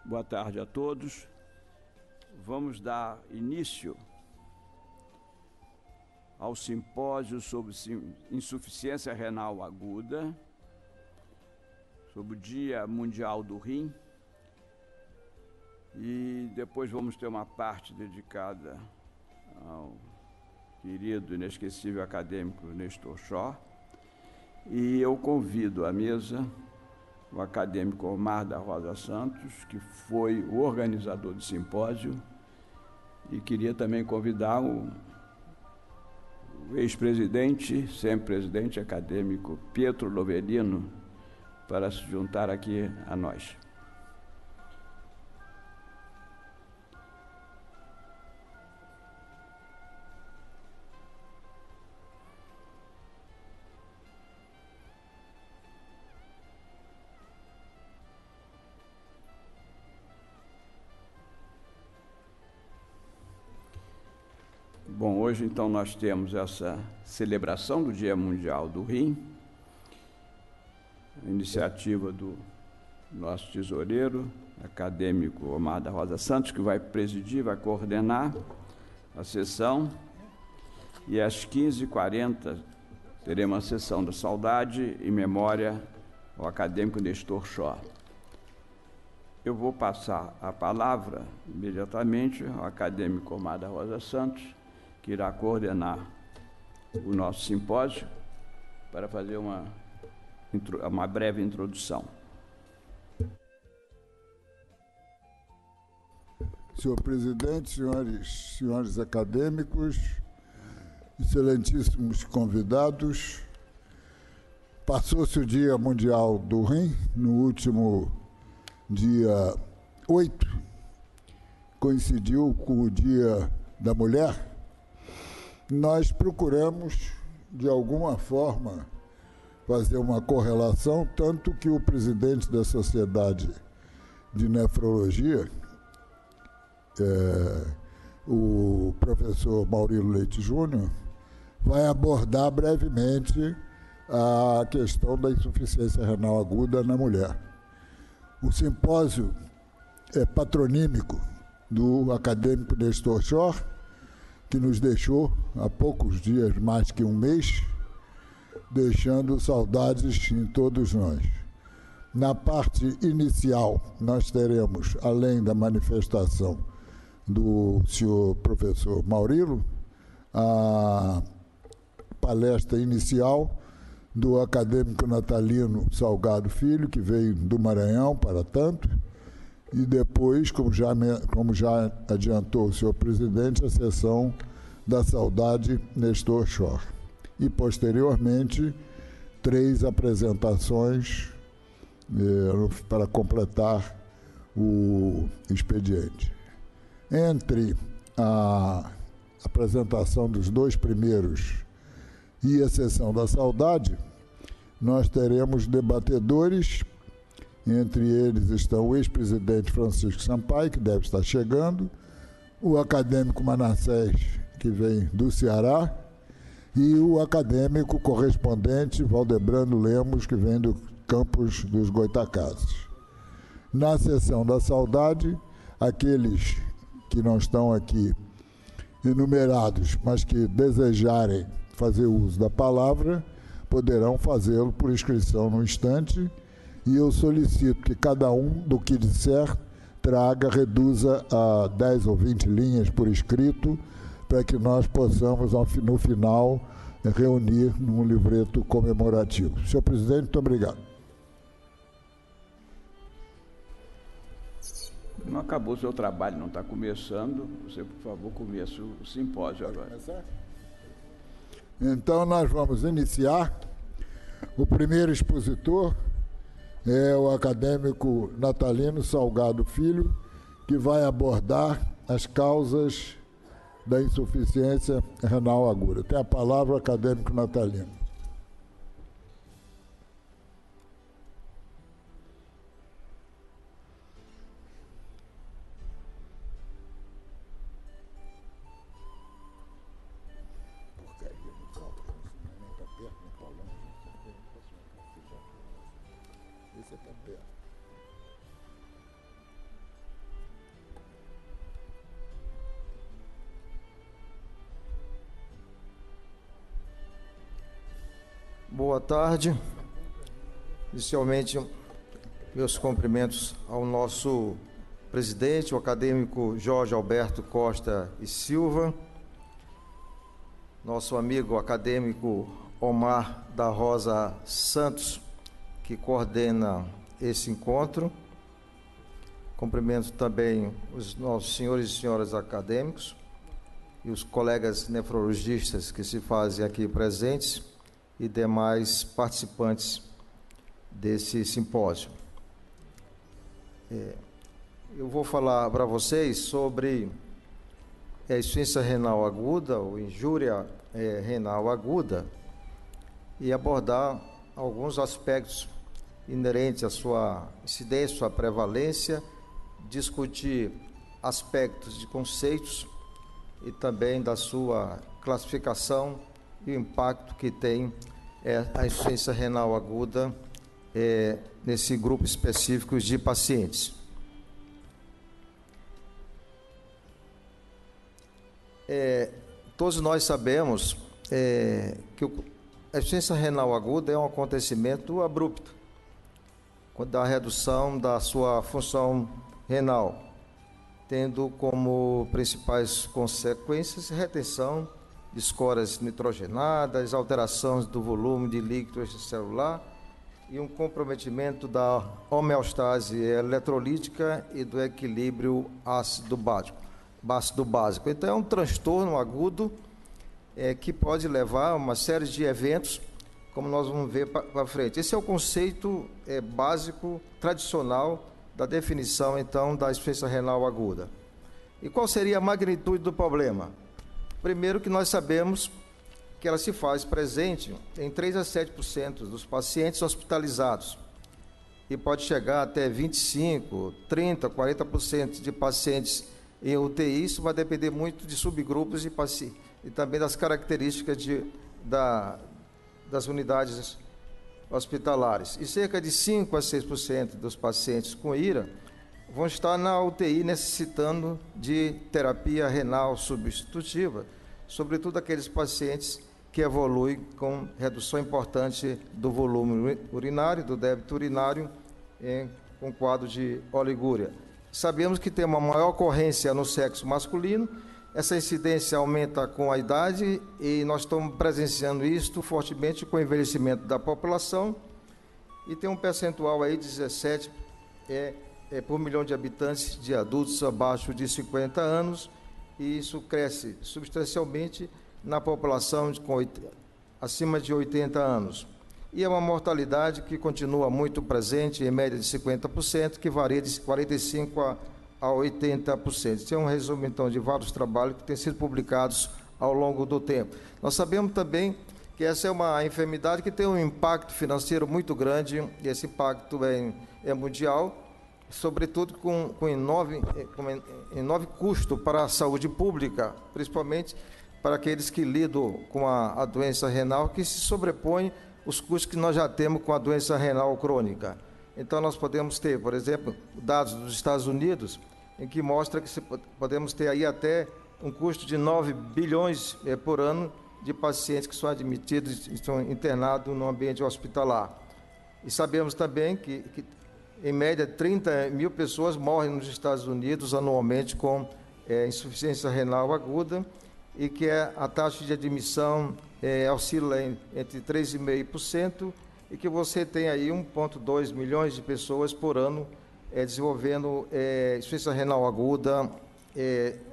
Boa tarde a todos. Vamos dar início ao simpósio sobre insuficiência renal aguda, sobre o Dia Mundial do Rim, e depois vamos ter uma parte dedicada ao querido, inesquecível acadêmico Nestor Chor, e eu convido à mesa o acadêmico Omar da Rosa Santos, que foi o organizador do simpósio, e queria também convidar o ex-presidente, sempre presidente acadêmico Pietro Lovelino, para se juntar aqui a nós. Bom, hoje então nós temos essa celebração do Dia Mundial do Rim, iniciativa do nosso tesoureiro, acadêmico Omar da Rosa Santos, que vai presidir, vai coordenar a sessão, e às 15h40 teremos a sessão da saudade em memória ao acadêmico Nestor Chor. Eu vou passar a palavra imediatamente ao acadêmico Omar da Rosa Santos, que irá coordenar o nosso simpósio, para fazer uma breve introdução. Senhor presidente, senhores acadêmicos, excelentíssimos convidados, passou-se o Dia Mundial do Rim, no último dia 8, coincidiu com o Dia da Mulher. Nós procuramos, de alguma forma, fazer uma correlação, tanto que o presidente da Sociedade de Nefrologia, o professor Maurílio Leite Júnior, vai abordar brevemente a questão da insuficiência renal aguda na mulher. O simpósio é patronímico do acadêmico Nestor Chor, que nos deixou há poucos dias, mais que um mês, deixando saudades em todos nós. Na parte inicial, nós teremos, além da manifestação do senhor professor Maurílio, a palestra inicial do acadêmico Natalino Salgado Filho, que veio do Maranhão para tanto, e depois, como já adiantou o senhor presidente, a sessão da saudade Nestor Chor. E, posteriormente, 3 apresentações para completar o expediente. Entre a apresentação dos 2 primeiros e a sessão da saudade, nós teremos debatedores. Entre eles estão o ex-presidente Francisco Sampaio, que deve estar chegando, o acadêmico Manassés, que vem do Ceará, e o acadêmico correspondente Valdebrando Lemos, que vem do campus dos Goitacazes. Na sessão da saudade, aqueles que não estão aqui enumerados, mas que desejarem fazer uso da palavra, poderão fazê-lo por inscrição no instante, e eu solicito que cada um do que disser reduza a 10 ou 20 linhas por escrito, para que nós possamos, no final, reunir num livreto comemorativo. Senhor presidente, muito obrigado. Não acabou o seu trabalho, não está começando. Você, por favor, comece o simpósio agora. Então, nós vamos iniciar. O primeiro expositor é o acadêmico Natalino Salgado Filho, que vai abordar as causas da insuficiência renal aguda. Tem a palavra o acadêmico Natalino. Boa tarde. Inicialmente, meus cumprimentos ao nosso presidente, o acadêmico Jorge Alberto Costa e Silva, nosso amigo acadêmico Omar da Rosa Santos, que coordena esse encontro. Cumprimento também os nossos senhores e senhoras acadêmicos e os colegas nefrologistas que se fazem aqui presentes e demais participantes desse simpósio. Eu vou falar para vocês sobre a insuficiência renal aguda, ou injúria renal aguda, e abordar alguns aspectos inerentes à sua incidência, sua prevalência, discutir aspectos de conceitos e também da sua classificação e o impacto que tem a insuficiência renal aguda nesse grupo específico de pacientes. Todos nós sabemos que a insuficiência renal aguda é um acontecimento abrupto, da redução da sua função renal, tendo como principais consequências retenção de escórias nitrogenadas, alterações do volume de líquido extracelular e um comprometimento da homeostase eletrolítica e do equilíbrio ácido básico. Então, é um transtorno agudo que pode levar a uma série de eventos, como nós vamos ver para frente. Esse é o conceito básico, tradicional, da definição, então, da insuficiência renal aguda. E qual seria a magnitude do problema? Primeiro, que nós sabemos que ela se faz presente em 3 a 7% dos pacientes hospitalizados e pode chegar até 25%, 30%, 40% de pacientes em UTI. Isso vai depender muito de subgrupos e também das características das unidades hospitalares. E cerca de 5% a 6% dos pacientes com IRA vão estar na UTI necessitando de terapia renal substitutiva, sobretudo aqueles pacientes que evoluem com redução importante do volume urinário, do débito urinário, com quadro de oligúria. Sabemos que tem uma maior ocorrência no sexo masculino. Essa incidência aumenta com a idade e nós estamos presenciando isto fortemente com o envelhecimento da população, e tem um percentual aí de 17 por milhão de habitantes de adultos abaixo de 50 anos, e isso cresce substancialmente na população acima de 80 anos. E é uma mortalidade que continua muito presente, em média de 50%, que varia de 45% a 80%. Isso é um resumo, então, de vários trabalhos que têm sido publicados ao longo do tempo. Nós sabemos também que essa é uma enfermidade que tem um impacto financeiro muito grande, e esse impacto é mundial, sobretudo com enorme custo para a saúde pública, principalmente para aqueles que lidam com a doença renal, que se sobrepõem os custos que nós já temos com a doença renal crônica. Então, nós podemos ter, por exemplo, dados dos Estados Unidos, em que mostra que podemos ter aí até um custo de 9 bilhões por ano de pacientes que são admitidos, estão internados no ambiente hospitalar. E sabemos também que em média, 30 mil pessoas morrem nos Estados Unidos anualmente com insuficiência renal aguda, e que a taxa de admissão oscila entre 3,5%, e que você tem aí 1,2 milhões de pessoas por ano desenvolvendo insuficiência renal aguda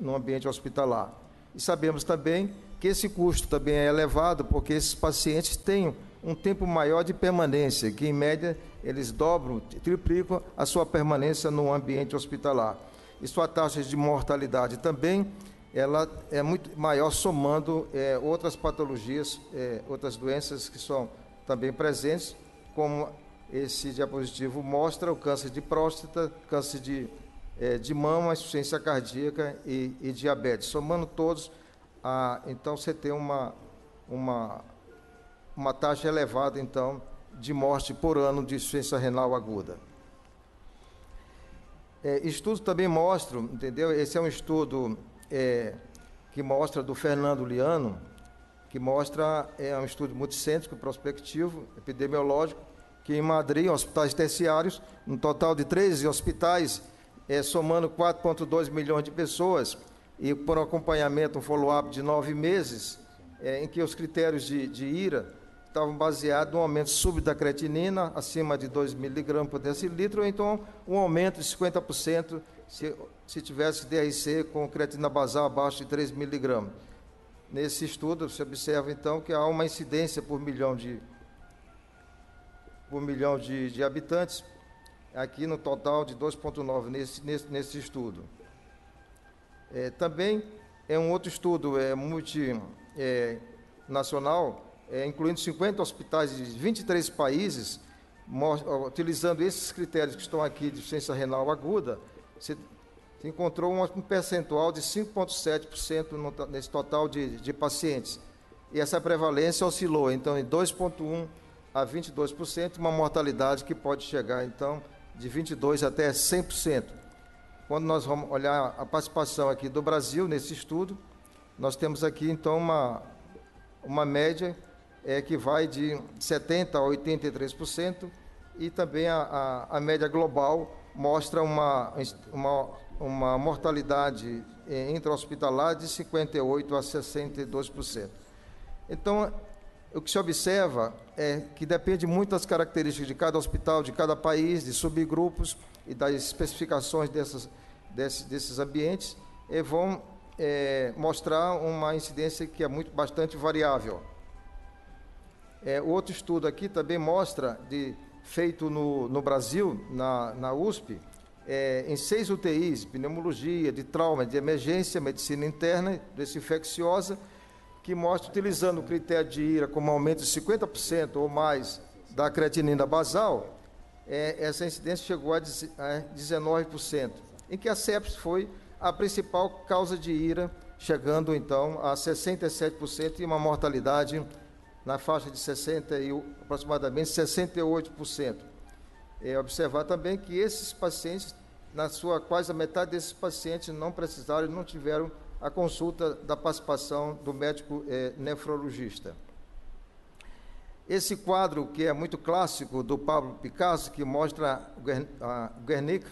no ambiente hospitalar. E sabemos também que esse custo também é elevado, porque esses pacientes têm um tempo maior de permanência, que em média eles dobram, triplicam a sua permanência no ambiente hospitalar. E sua taxa de mortalidade também ela é muito maior, somando outras patologias, outras doenças que são também presentes, como esse diapositivo mostra: o câncer de próstata, câncer de mama, insuficiência cardíaca e diabetes. Somando todos, então você tem uma taxa elevada, então, de morte por ano de insuficiência renal aguda. Estudos também mostram, entendeu? Esse é um estudo que mostra, do Fernando Liano, que mostra, é um estudo multicêntrico, prospectivo, epidemiológico, que em Madrid, hospitais terciários, um total de 13 hospitais, somando 4,2 milhões de pessoas, e por acompanhamento, um follow-up de 9 meses, em que os critérios de IRA estavam baseados no aumento súbito da creatinina, acima de 2 miligramas por decilitro, ou então um aumento de 50% se tivesse DRC com creatinina basal abaixo de 3 miligramas. Nesse estudo, se observa, então, que há uma incidência por milhão de habitantes, aqui no total de 2,9 nesse estudo. Também é um outro estudo multinacional, incluindo 50 hospitais de 23 países, utilizando esses critérios que estão aqui de insuficiência renal aguda, se encontrou um percentual de 5,7% nesse total de pacientes. E essa prevalência oscilou, então, em 2,1% a 22%, uma mortalidade que pode chegar, então, de 22% até 100%. Quando nós vamos olhar a participação aqui do Brasil nesse estudo, nós temos aqui, então, uma média que vai de 70% a 83%, e também a média global mostra uma mortalidade intra-hospitalar de 58% a 62%. Então, o que se observa é que depende muito das características de cada hospital, de cada país, de subgrupos e das especificações desses ambientes, e vão mostrar uma incidência que é bastante variável. O outro estudo aqui também mostra, feito no Brasil, na USP, em 6 UTIs, pneumologia, de trauma, de emergência, medicina interna, doença infecciosa, que mostra, utilizando o critério de IRA como aumento de 50% ou mais da creatinina basal, essa incidência chegou a 19%, em que a sepsis foi a principal causa de IRA, chegando então a 67% e uma mortalidade na faixa de 60% e aproximadamente 68%. Observar também que esses pacientes, quase a metade desses pacientes não tiveram a consulta da participação do médico nefrologista. Esse quadro, que é muito clássico, do Pablo Picasso, que mostra Guernica,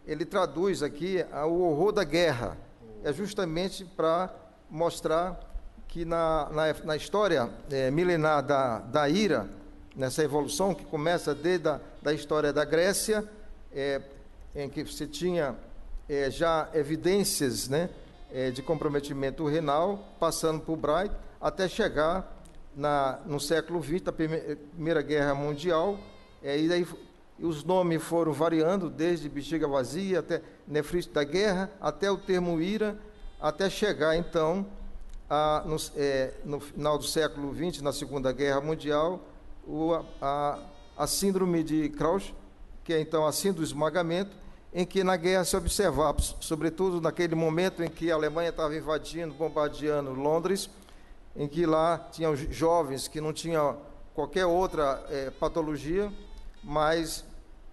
ele traduz aqui o horror da guerra. É justamente para mostrar que na história milenar da IRA, nessa evolução que começa desde a história da Grécia, em que você tinha já evidências, né, de comprometimento renal, passando por Bright, até chegar no século XX, a Primeira Guerra Mundial, e daí os nomes foram variando, desde bexiga vazia, até nefrite da guerra, até o termo IRA, até chegar, então, no final do século XX, na Segunda Guerra Mundial, a síndrome de Crouch, que é, então, a síndrome do esmagamento, em que na guerra se observava, sobretudo naquele momento em que a Alemanha estava invadindo, bombardeando Londres, em que lá tinham jovens que não tinham qualquer outra patologia, mas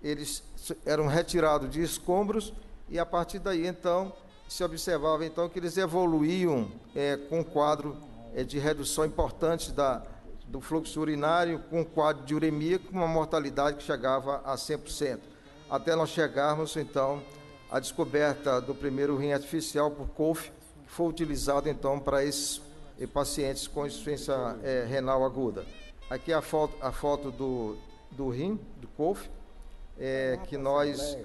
eles eram retirados de escombros, e a partir daí, então, se observava, então, que eles evoluíam com um quadro de redução importante do fluxo urinário, com um quadro de uremia, com uma mortalidade que chegava a 100%. Até nós chegarmos, então, à descoberta do primeiro rim artificial por Kolff, que foi utilizado, então, para esses pacientes com insuficiência renal aguda. Aqui a foto do rim, do Kolff, que nós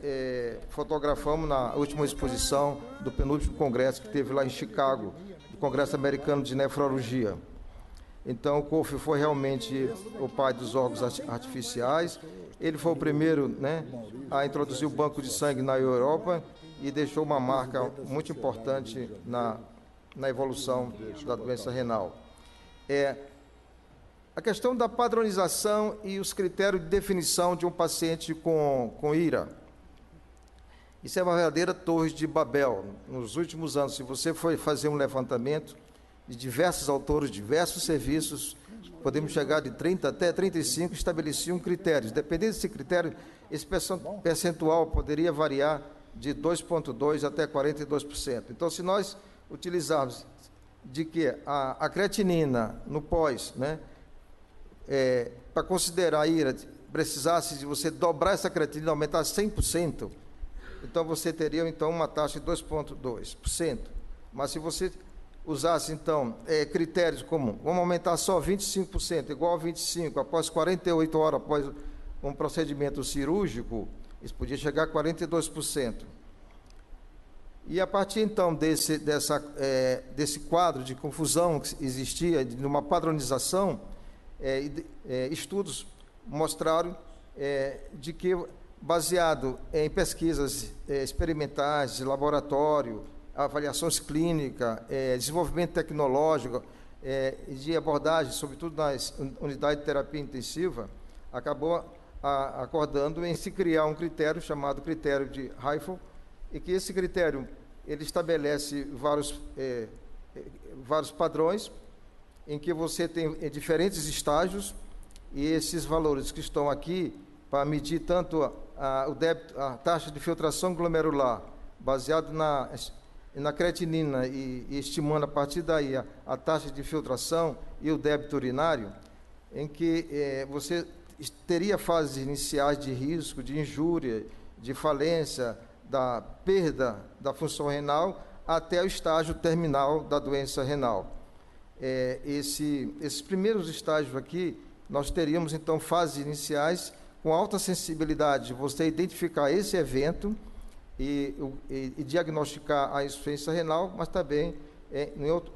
fotografamos na última exposição do penúltimo congresso que teve lá em Chicago, do Congresso Americano de Nefrologia. Então, o Kolff foi realmente o pai dos órgãos artificiais. Ele foi o primeiro, né, a introduzir o banco de sangue na Europa e deixou uma marca muito importante na evolução da doença renal. A questão da padronização e os critérios de definição de um paciente com IRA. Isso é uma verdadeira torre de Babel. Nos últimos anos, se você for fazer um levantamento de diversos autores, diversos serviços, podemos chegar de 30 até 35, estabeleciam critérios. Dependendo desse critério, esse percentual poderia variar de 2,2% até 42%. Então, se nós utilizarmos de que a creatinina no pós, né, para considerar a IRA, precisasse de você dobrar essa creatinina, aumentar 100%, então você teria então uma taxa de 2,2%. Mas se você usasse então critérios como, vamos aumentar só 25%, igual a 25%, após 48 horas após um procedimento cirúrgico, isso podia chegar a 42%. E a partir então desse quadro de confusão que existia, de uma padronização, estudos mostraram de que, baseado em pesquisas experimentais, de laboratório, avaliações clínicas, desenvolvimento tecnológico, de abordagem, sobretudo nas unidades de terapia intensiva, acabou acordando em se criar um critério chamado critério de Reifel, e que esse critério ele estabelece vários padrões em que você tem diferentes estágios, e esses valores que estão aqui para medir tanto o débito, a taxa de filtração glomerular, baseado na creatinina e estimando a partir daí a taxa de filtração e o débito urinário, em que você teria fases iniciais de risco, de injúria, de falência, da perda da função renal, até o estágio terminal da doença renal. Esses primeiros estágios aqui, nós teríamos, então, fases iniciais com alta sensibilidade de você identificar esse evento e diagnosticar a insuficiência renal, mas também,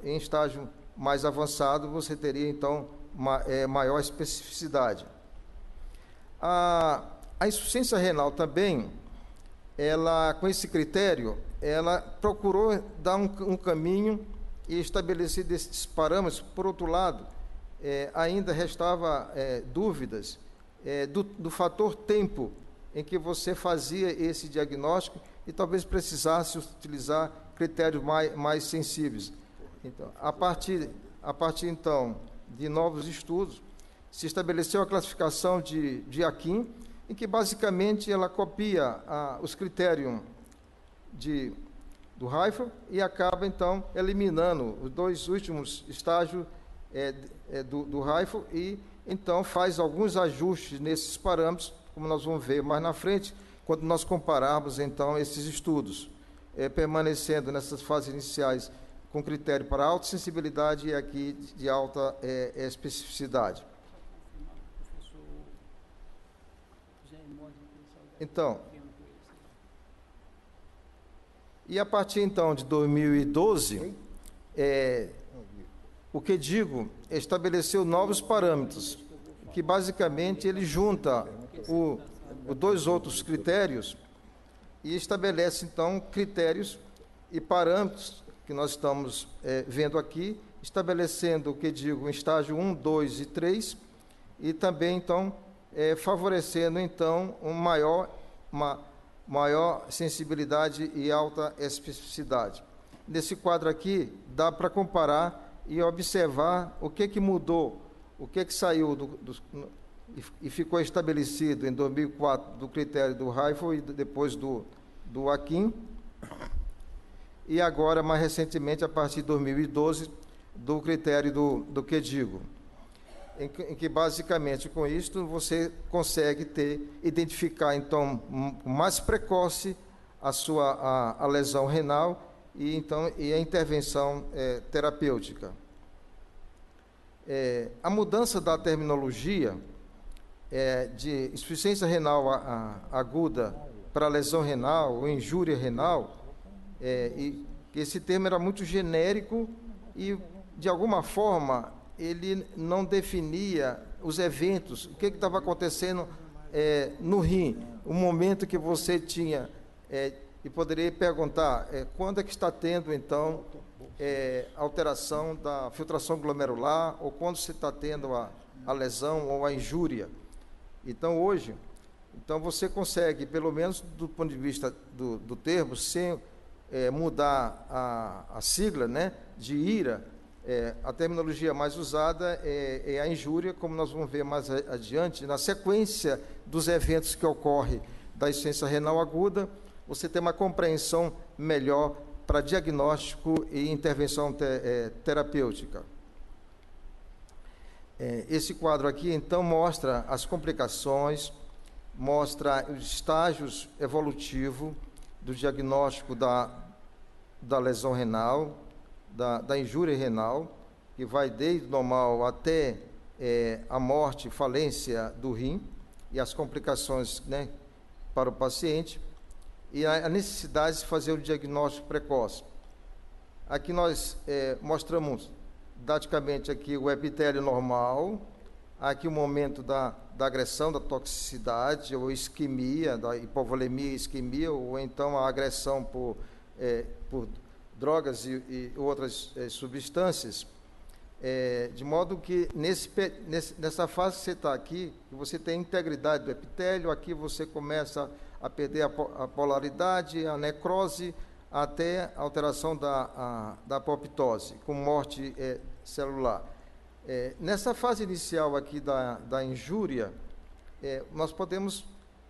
em estágio mais avançado, você teria, então, maior especificidade. A insuficiência renal também, ela, com esse critério, ela procurou dar um caminho e estabelecer esses parâmetros. Por outro lado, ainda restava dúvidas do fator tempo em que você fazia esse diagnóstico e talvez precisasse utilizar critérios mais sensíveis. Então, a partir então de novos estudos, se estabeleceu a classificação de Akin, em que basicamente ela copia os critérios do Reifel e acaba então eliminando os dois últimos estágios do Reifel e então faz alguns ajustes nesses parâmetros, como nós vamos ver mais na frente, quando nós compararmos então esses estudos, permanecendo nessas fases iniciais com critério para alta sensibilidade e aqui de alta especificidade. Então, e a partir então de 2012, o KDIGO estabeleceu novos parâmetros, que basicamente ele junta os dois outros critérios e estabelece então critérios e parâmetros que nós estamos vendo aqui, estabelecendo o KDIGO em estágio 1, 2 e 3, e também então favorecendo então uma maior sensibilidade e alta especificidade. Nesse quadro aqui, dá para comparar e observar o que mudou, o que saiu e ficou estabelecido em 2004 do critério do Reifel e depois do Akin, e agora, mais recentemente, a partir de 2012, do critério do KDIGO, em que basicamente com isto você consegue identificar então mais precoce a lesão renal e a intervenção terapêutica. A mudança da terminologia de insuficiência renal aguda para lesão renal ou injúria renal, e esse termo era muito genérico e de alguma forma ele não definia os eventos, o que estava acontecendo no rim, o momento que você tinha, e poderia perguntar, quando é que está tendo, então, alteração da filtração glomerular, ou quando você está tendo a lesão ou a injúria. Então, hoje, você consegue, pelo menos do ponto de vista do termo, sem mudar a sigla, né, de IRA, a terminologia mais usada é a injúria, como nós vamos ver mais adiante, na sequência dos eventos que ocorrem da insuficiência renal aguda, você tem uma compreensão melhor para diagnóstico e intervenção terapêutica. Esse quadro aqui, então, mostra as complicações, mostra os estágios evolutivos do diagnóstico da lesão renal, da injúria renal, que vai desde o normal até a morte, falência do rim, e as complicações, né, para o paciente, e a necessidade de fazer o diagnóstico precoce. Aqui nós mostramos didaticamente aqui o epitélio normal, aqui o momento da agressão, da toxicidade, ou isquemia, da hipovolemia e isquemia, ou então a agressão por drogas e outras substâncias, de modo que nessa fase que você está aqui, você tem integridade do epitélio, aqui você começa a perder a polaridade, a necrose, até a alteração da apoptose, com morte celular. Nessa fase inicial aqui da injúria, nós podemos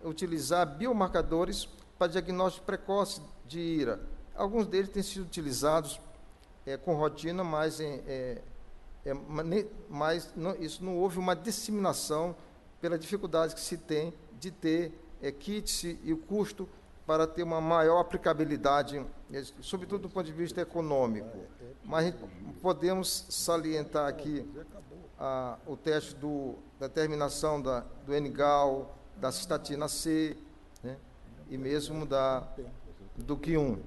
utilizar biomarcadores para diagnóstico precoce de IRA. Alguns deles têm sido utilizados com rotina, mas isso não houve uma disseminação pela dificuldade que se tem de ter kits e o custo para ter uma maior aplicabilidade, sobretudo do ponto de vista econômico. Mas podemos salientar aqui o teste da terminação do NGAL, da cistatina C, né, e mesmo do Q1.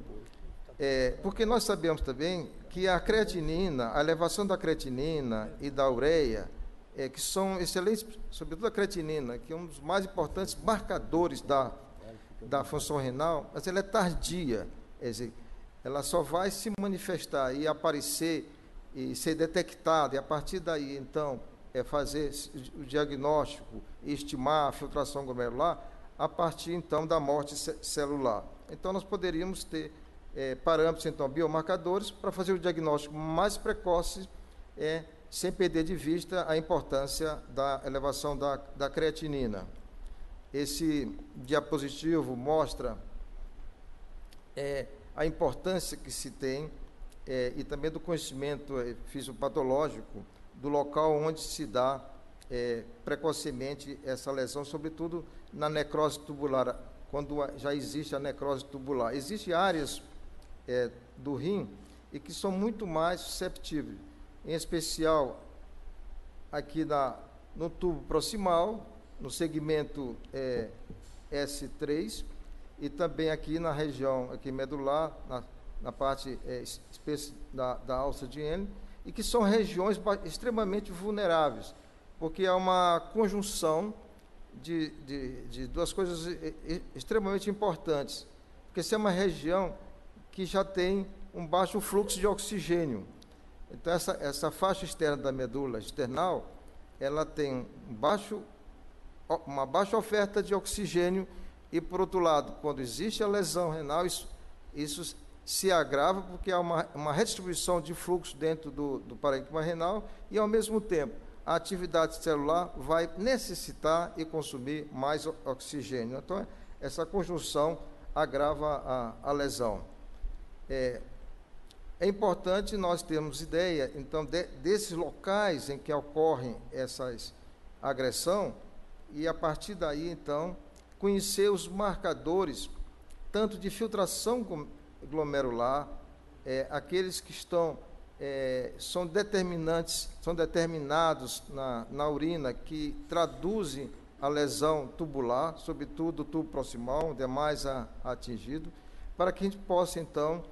Porque nós sabemos também que a creatinina, a elevação da creatinina e da ureia, que são excelentes, sobretudo a creatinina, que é um dos mais importantes marcadores da função renal, mas ela é tardia, quer dizer, ela só vai se manifestar e aparecer e ser detectada, e a partir daí, então, fazer o diagnóstico e estimar a filtração glomerular, a partir, então, da morte celular. Então, nós poderíamos ter parâmetros, então, biomarcadores, para fazer o diagnóstico mais precoce, sem perder de vista a importância da elevação da creatinina. Esse diapositivo mostra a importância que se tem e também do conhecimento fisiopatológico do local onde se dá precocemente essa lesão, sobretudo na necrose tubular, quando já existe a necrose tubular. Existem áreas do rim e que são muito mais susceptíveis, em especial aqui no tubo proximal, no segmento S3, e também aqui na região aqui medular, na parte da alça de Henle, e que são regiões extremamente vulneráveis, porque há uma conjunção de duas coisas extremamente importantes, porque essa é uma região que já tem um baixo fluxo de oxigênio. Então, essa faixa externa da medula external, ela tem uma baixa oferta de oxigênio e, por outro lado, quando existe a lesão renal, isso se agrava porque há uma redistribuição de fluxo dentro do parênquima renal e, ao mesmo tempo, a atividade celular vai necessitar e consumir mais oxigênio. Então, essa conjunção agrava a lesão. É importante nós termos ideia, então, desses locais em que ocorrem essas agressão e, a partir daí, então, conhecer os marcadores, tanto de filtração glomerular, aqueles que são determinados na urina, que traduzem a lesão tubular, sobretudo o tubo proximal, onde é mais atingido, para que a gente possa, então,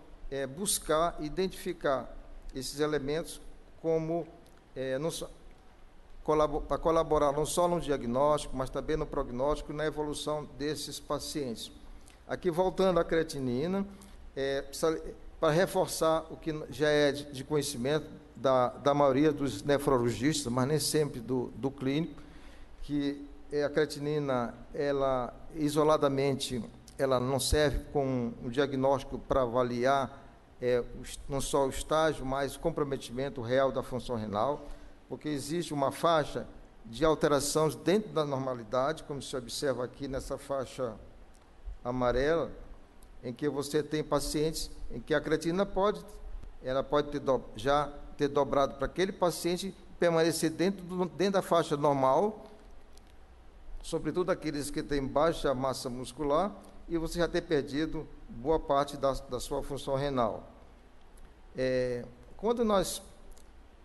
buscar, identificar esses elementos como para colaborar não só no diagnóstico, mas também no prognóstico e na evolução desses pacientes. Aqui, voltando à creatinina, para reforçar o que já é de conhecimento da maioria dos nefrologistas, mas nem sempre do clínico, que a creatinina, ela isoladamente, ela não serve como um diagnóstico para avaliar não só o estágio, mas o comprometimento real da função renal, porque existe uma faixa de alterações dentro da normalidade, como se observa aqui nessa faixa amarela, em que você tem pacientes em que a creatinina pode já ter dobrado para aquele paciente permanecer dentro da faixa normal, sobretudo aqueles que têm baixa massa muscular, e você já ter perdido boa parte da sua função renal. Quando nós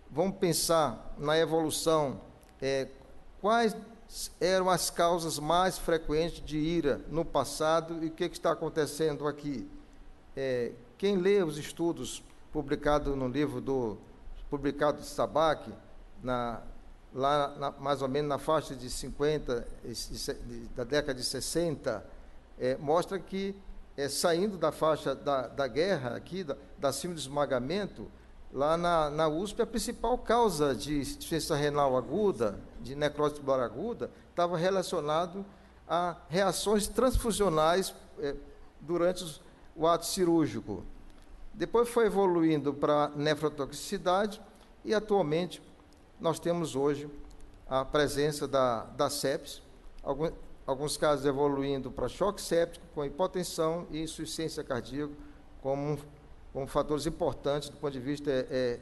vamos pensar na evolução, quais eram as causas mais frequentes de IRA no passado e o que está acontecendo aqui? Quem lê os estudos publicados no livro publicado de Sabac, mais ou menos na faixa de 50, da década de 60, mostra que, saindo da faixa da guerra, aqui, da síndrome de esmagamento, lá na USP, a principal causa de insuficiência renal aguda, de necrose tubular aguda, estava relacionado a reações transfusionais durante o ato cirúrgico. Depois foi evoluindo para nefrotoxicidade e, atualmente, nós temos hoje a presença da sepse, alguns casos evoluindo para choque séptico, com hipotensão e insuficiência cardíaca, como fatores importantes do ponto de vista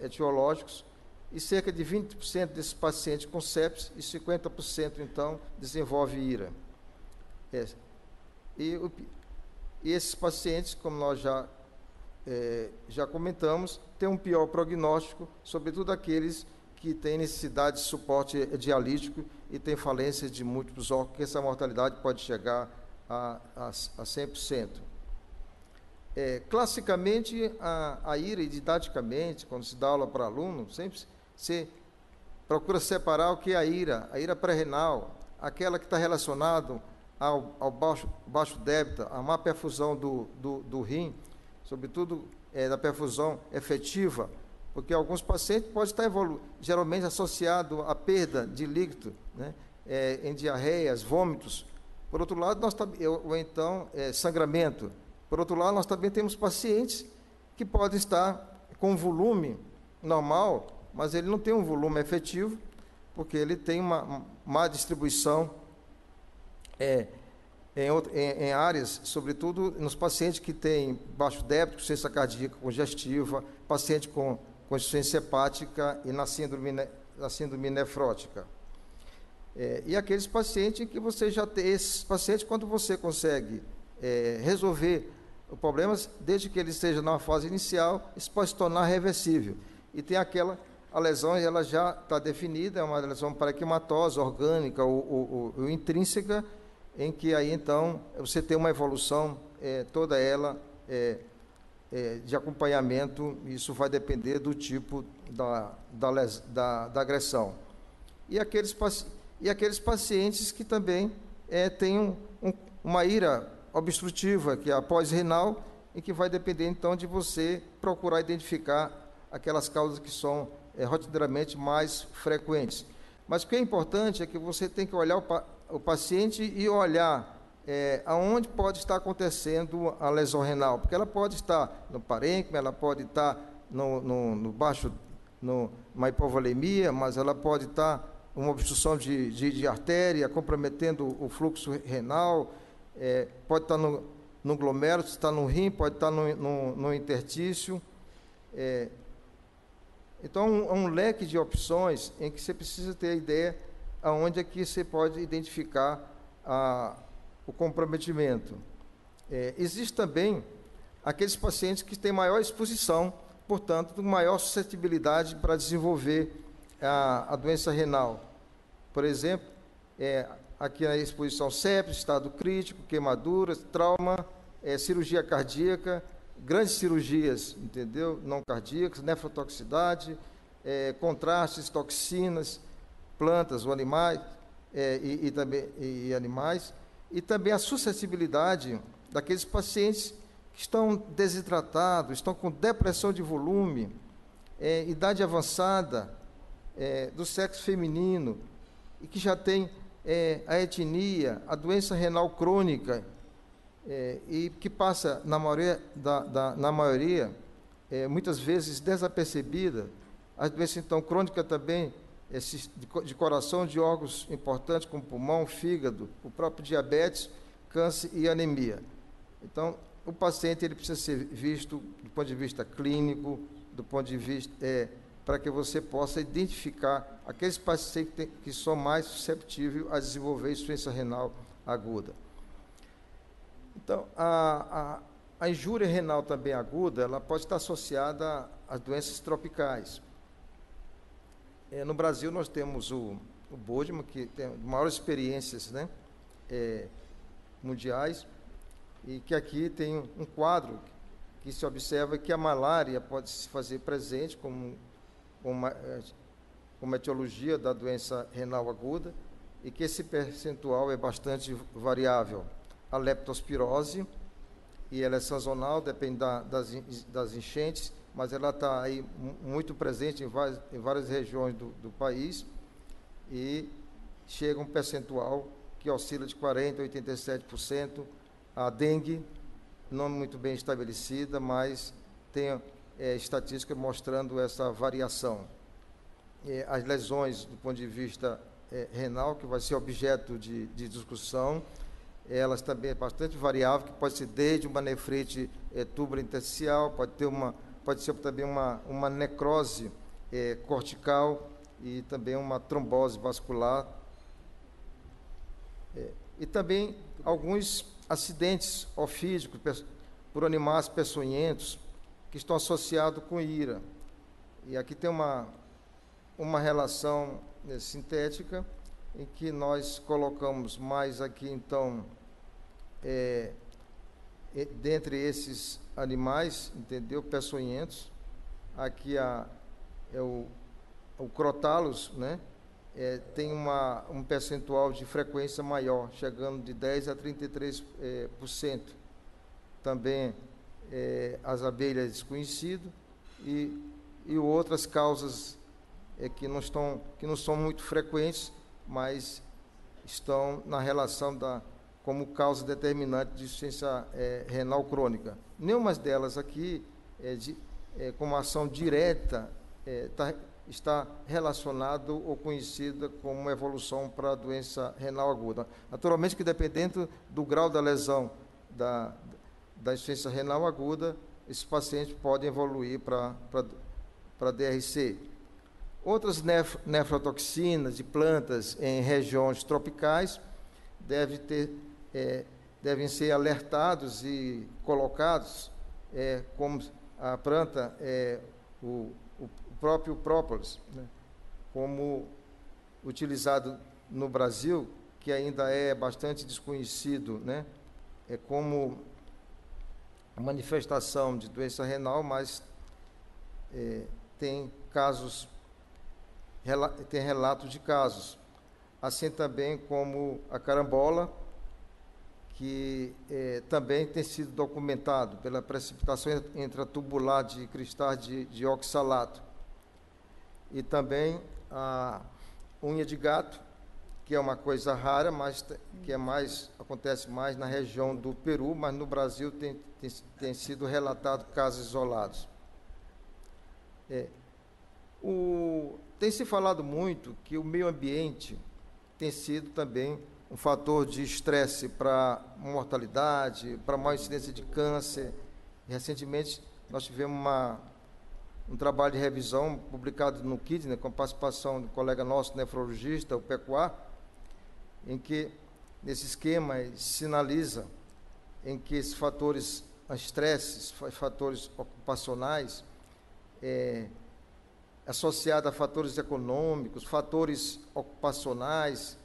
etiológicos, e cerca de 20% desses pacientes com sepse e 50%, então, desenvolve IRA. E esses pacientes, como nós já comentamos, têm um pior prognóstico, sobretudo aqueles que têm necessidade de suporte dialítico e têm falência de múltiplos órgãos, que essa mortalidade pode chegar a 100%. Classicamente, a IRA, e didaticamente, quando se dá aula para aluno, sempre se procura separar o que é a IRA pré-renal, aquela que está relacionada ao baixo débito, à má perfusão do rim, sobretudo da perfusão efetiva, porque alguns pacientes podem estar geralmente associado à perda de líquido, né, em diarreias, vômitos. Por outro lado, ou então sangramento. Por outro lado, nós também temos pacientes que podem estar com volume normal, mas ele não tem um volume efetivo, porque ele tem uma má distribuição em áreas, sobretudo nos pacientes que têm baixo débito, insuficiência cardíaca congestiva, paciente com insuficiência hepática e na síndrome nefrótica. E aqueles pacientes que você já tem, esses pacientes, quando você consegue resolver o problema, desde que ele esteja na fase inicial, isso pode se tornar reversível. E tem a lesão, ela já está definida, é uma lesão paraquimatosa, orgânica ou intrínseca, em que aí, então, você tem uma evolução, toda ela, de acompanhamento, isso vai depender do tipo da agressão. E aqueles pacientes que também têm uma IRA obstrutiva, que é a pós-renal, e que vai depender, então, de você procurar identificar aquelas causas que são rotineiramente mais frequentes. Mas o que é importante é que você tem que olhar o paciente e olhar aonde pode estar acontecendo a lesão renal, porque ela pode estar no parênquima, ela pode estar no baixo, numa hipovolemia, mas ela pode estar uma obstrução de artéria, comprometendo o fluxo renal, pode estar no glomérulo, está no rim, pode estar no intertício. Então, é um leque de opções em que você precisa ter a ideia aonde é que você pode identificar o comprometimento. Existe também aqueles pacientes que têm maior exposição, portanto, maior suscetibilidade para desenvolver a doença renal. Por exemplo, aqui na exposição sepsis, estado crítico, queimaduras, trauma, cirurgia cardíaca, grandes cirurgias, entendeu? Não cardíacas, nefrotoxicidade, contrastes, toxinas, plantas ou animais, e animais, e também a suscetibilidade daqueles pacientes que estão desidratados, estão com depressão de volume, idade avançada, do sexo feminino, e que já tem a etnia, a doença renal crônica, e que passa, na maioria, muitas vezes desapercebida. A doença, então, crônica também, de coração, de órgãos importantes, como pulmão, fígado, o próprio diabetes, câncer e anemia. Então, o paciente ele precisa ser visto do ponto de vista clínico, do ponto de vista para que você possa identificar aqueles pacientes que são mais susceptíveis a desenvolver insuficiência renal aguda. Então, a injúria renal também aguda, ela pode estar associada às doenças tropicais. No Brasil, nós temos o Bodman, que tem maiores experiências, né, mundiais, e que aqui tem um quadro que se observa que a malária pode se fazer presente como etiologia da doença renal aguda, e que esse percentual é bastante variável. A leptospirose, e ela é sazonal, depende das enchentes, mas ela está aí muito presente em várias regiões do país, e chega a um percentual que oscila de 40% a 87%. A dengue, não muito bem estabelecida, mas tem estatística mostrando essa variação. As lesões, do ponto de vista renal, que vai ser objeto de discussão, elas também é bastante variável, que pode ser desde uma nefrite tubulointersticial, pode ser também uma necrose cortical e também uma trombose vascular. E também alguns acidentes ofídicos por animais peçonhentos que estão associados com IRA. E aqui tem uma relação sintética, em que nós colocamos mais aqui, então, dentre esses animais, entendeu, peçonhentos, aqui o Crotalus, né, tem um percentual de frequência maior, chegando de 10% a 33%. Também as abelhas desconhecidas e outras causas que não são muito frequentes, mas estão na relação como causa determinante de insuficiência renal crônica. Nenhuma delas aqui, como ação direta, está relacionado ou conhecida como uma evolução para a doença renal aguda. Naturalmente que, dependendo do grau da lesão da insuficiência renal aguda, esses pacientes podem evoluir para DRC. Outras nefrotoxinas de plantas em regiões tropicais devem ser alertados e colocados, como a planta, o próprio própolis, né, como utilizado no Brasil, que ainda é bastante desconhecido, né, como manifestação de doença renal, mas tem relatos de casos. Assim também como a carambola, que também tem sido documentado pela precipitação intratubular de cristais de oxalato. E também a unha de gato, que é uma coisa rara, mas que acontece mais na região do Peru, mas no Brasil tem sido relatado casos isolados. Tem se falado muito que o meio ambiente tem sido também um fator de estresse para mortalidade, para maior incidência de câncer. Recentemente, nós tivemos um trabalho de revisão publicado no Kidney, com participação do colega nosso, nefrologista, o Pecuar, em que, nesse esquema, sinaliza em que esses fatores, estresses, fatores ocupacionais, associados a fatores econômicos, fatores ocupacionais,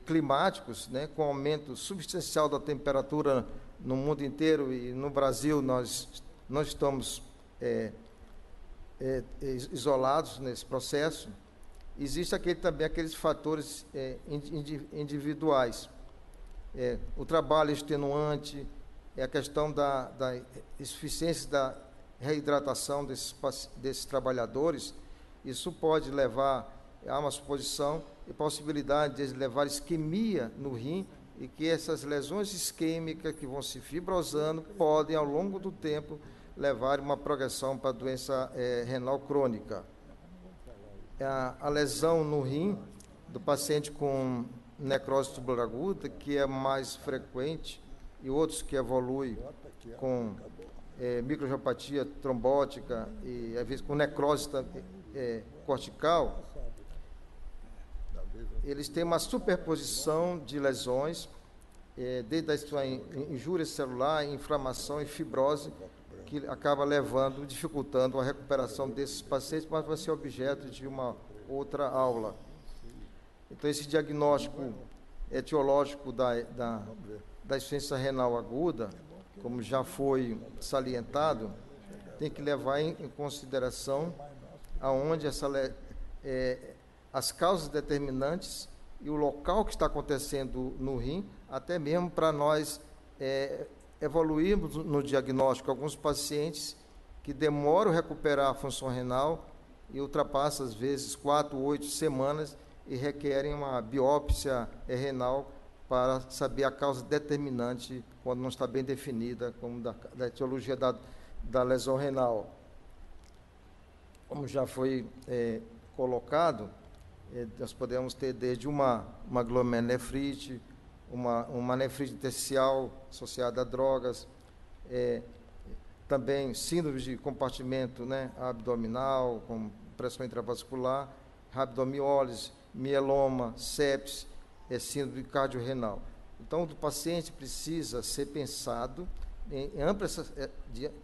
climáticos, né, com aumento substancial da temperatura no mundo inteiro, e no Brasil nós não estamos isolados nesse processo. Existem também aqueles fatores individuais. O trabalho extenuante, a questão da insuficiência da reidratação desses trabalhadores. Isso pode levar a uma suposição e possibilidade de eles levar isquemia no rim, e que essas lesões isquêmicas que vão se fibrosando podem, ao longo do tempo, levar uma progressão para a doença renal crônica. A lesão no rim do paciente com necrose tubular aguda, que é mais frequente, e outros que evoluem com microangiopatia trombótica e, às vezes, com necrose cortical, eles têm uma superposição de lesões, desde a sua injúria celular, inflamação e fibrose, que acaba levando, dificultando a recuperação desses pacientes, mas vai ser objeto de uma outra aula. Então, esse diagnóstico etiológico da insuficiência renal aguda, como já foi salientado, tem que levar em consideração aonde as causas determinantes e o local que está acontecendo no rim, até mesmo para nós evoluirmos no diagnóstico. Alguns pacientes que demoram a recuperar a função renal e ultrapassam, às vezes, 4, 8 semanas e requerem uma biópsia renal para saber a causa determinante, quando não está bem definida, como da etiologia da lesão renal. Como já foi colocado, nós podemos ter desde uma glomerulonefrite, uma nefrite intersticial associada a drogas, também síndrome de compartimento abdominal, com pressão intravascular, rabdomiólise, mieloma, sepsis, síndrome cardiorrenal. Então, o paciente precisa ser pensado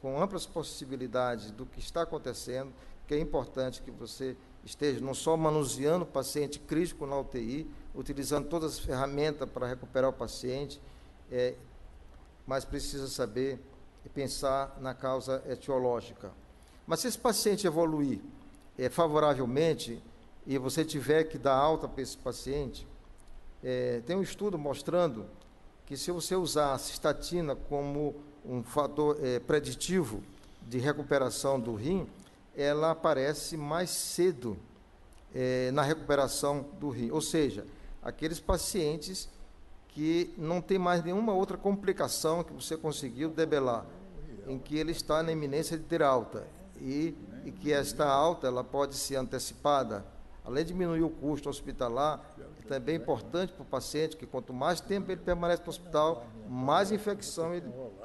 com amplas possibilidades do que está acontecendo, que é importante que você esteja não só manuseando o paciente crítico na UTI, utilizando todas as ferramentas para recuperar o paciente, mas precisa saber e pensar na causa etiológica. Mas se esse paciente evoluir favoravelmente e você tiver que dar alta para esse paciente, tem um estudo mostrando que se você usar a cistatina como um fator preditivo de recuperação do rim, ela aparece mais cedo na recuperação do rim. Ou seja, aqueles pacientes que não tem mais nenhuma outra complicação que você conseguiu debelar, em que ele está na iminência de ter alta, e que esta alta ela pode ser antecipada, além de diminuir o custo hospitalar. Também é importante para o paciente que quanto mais tempo ele permanece no hospital, mais infecção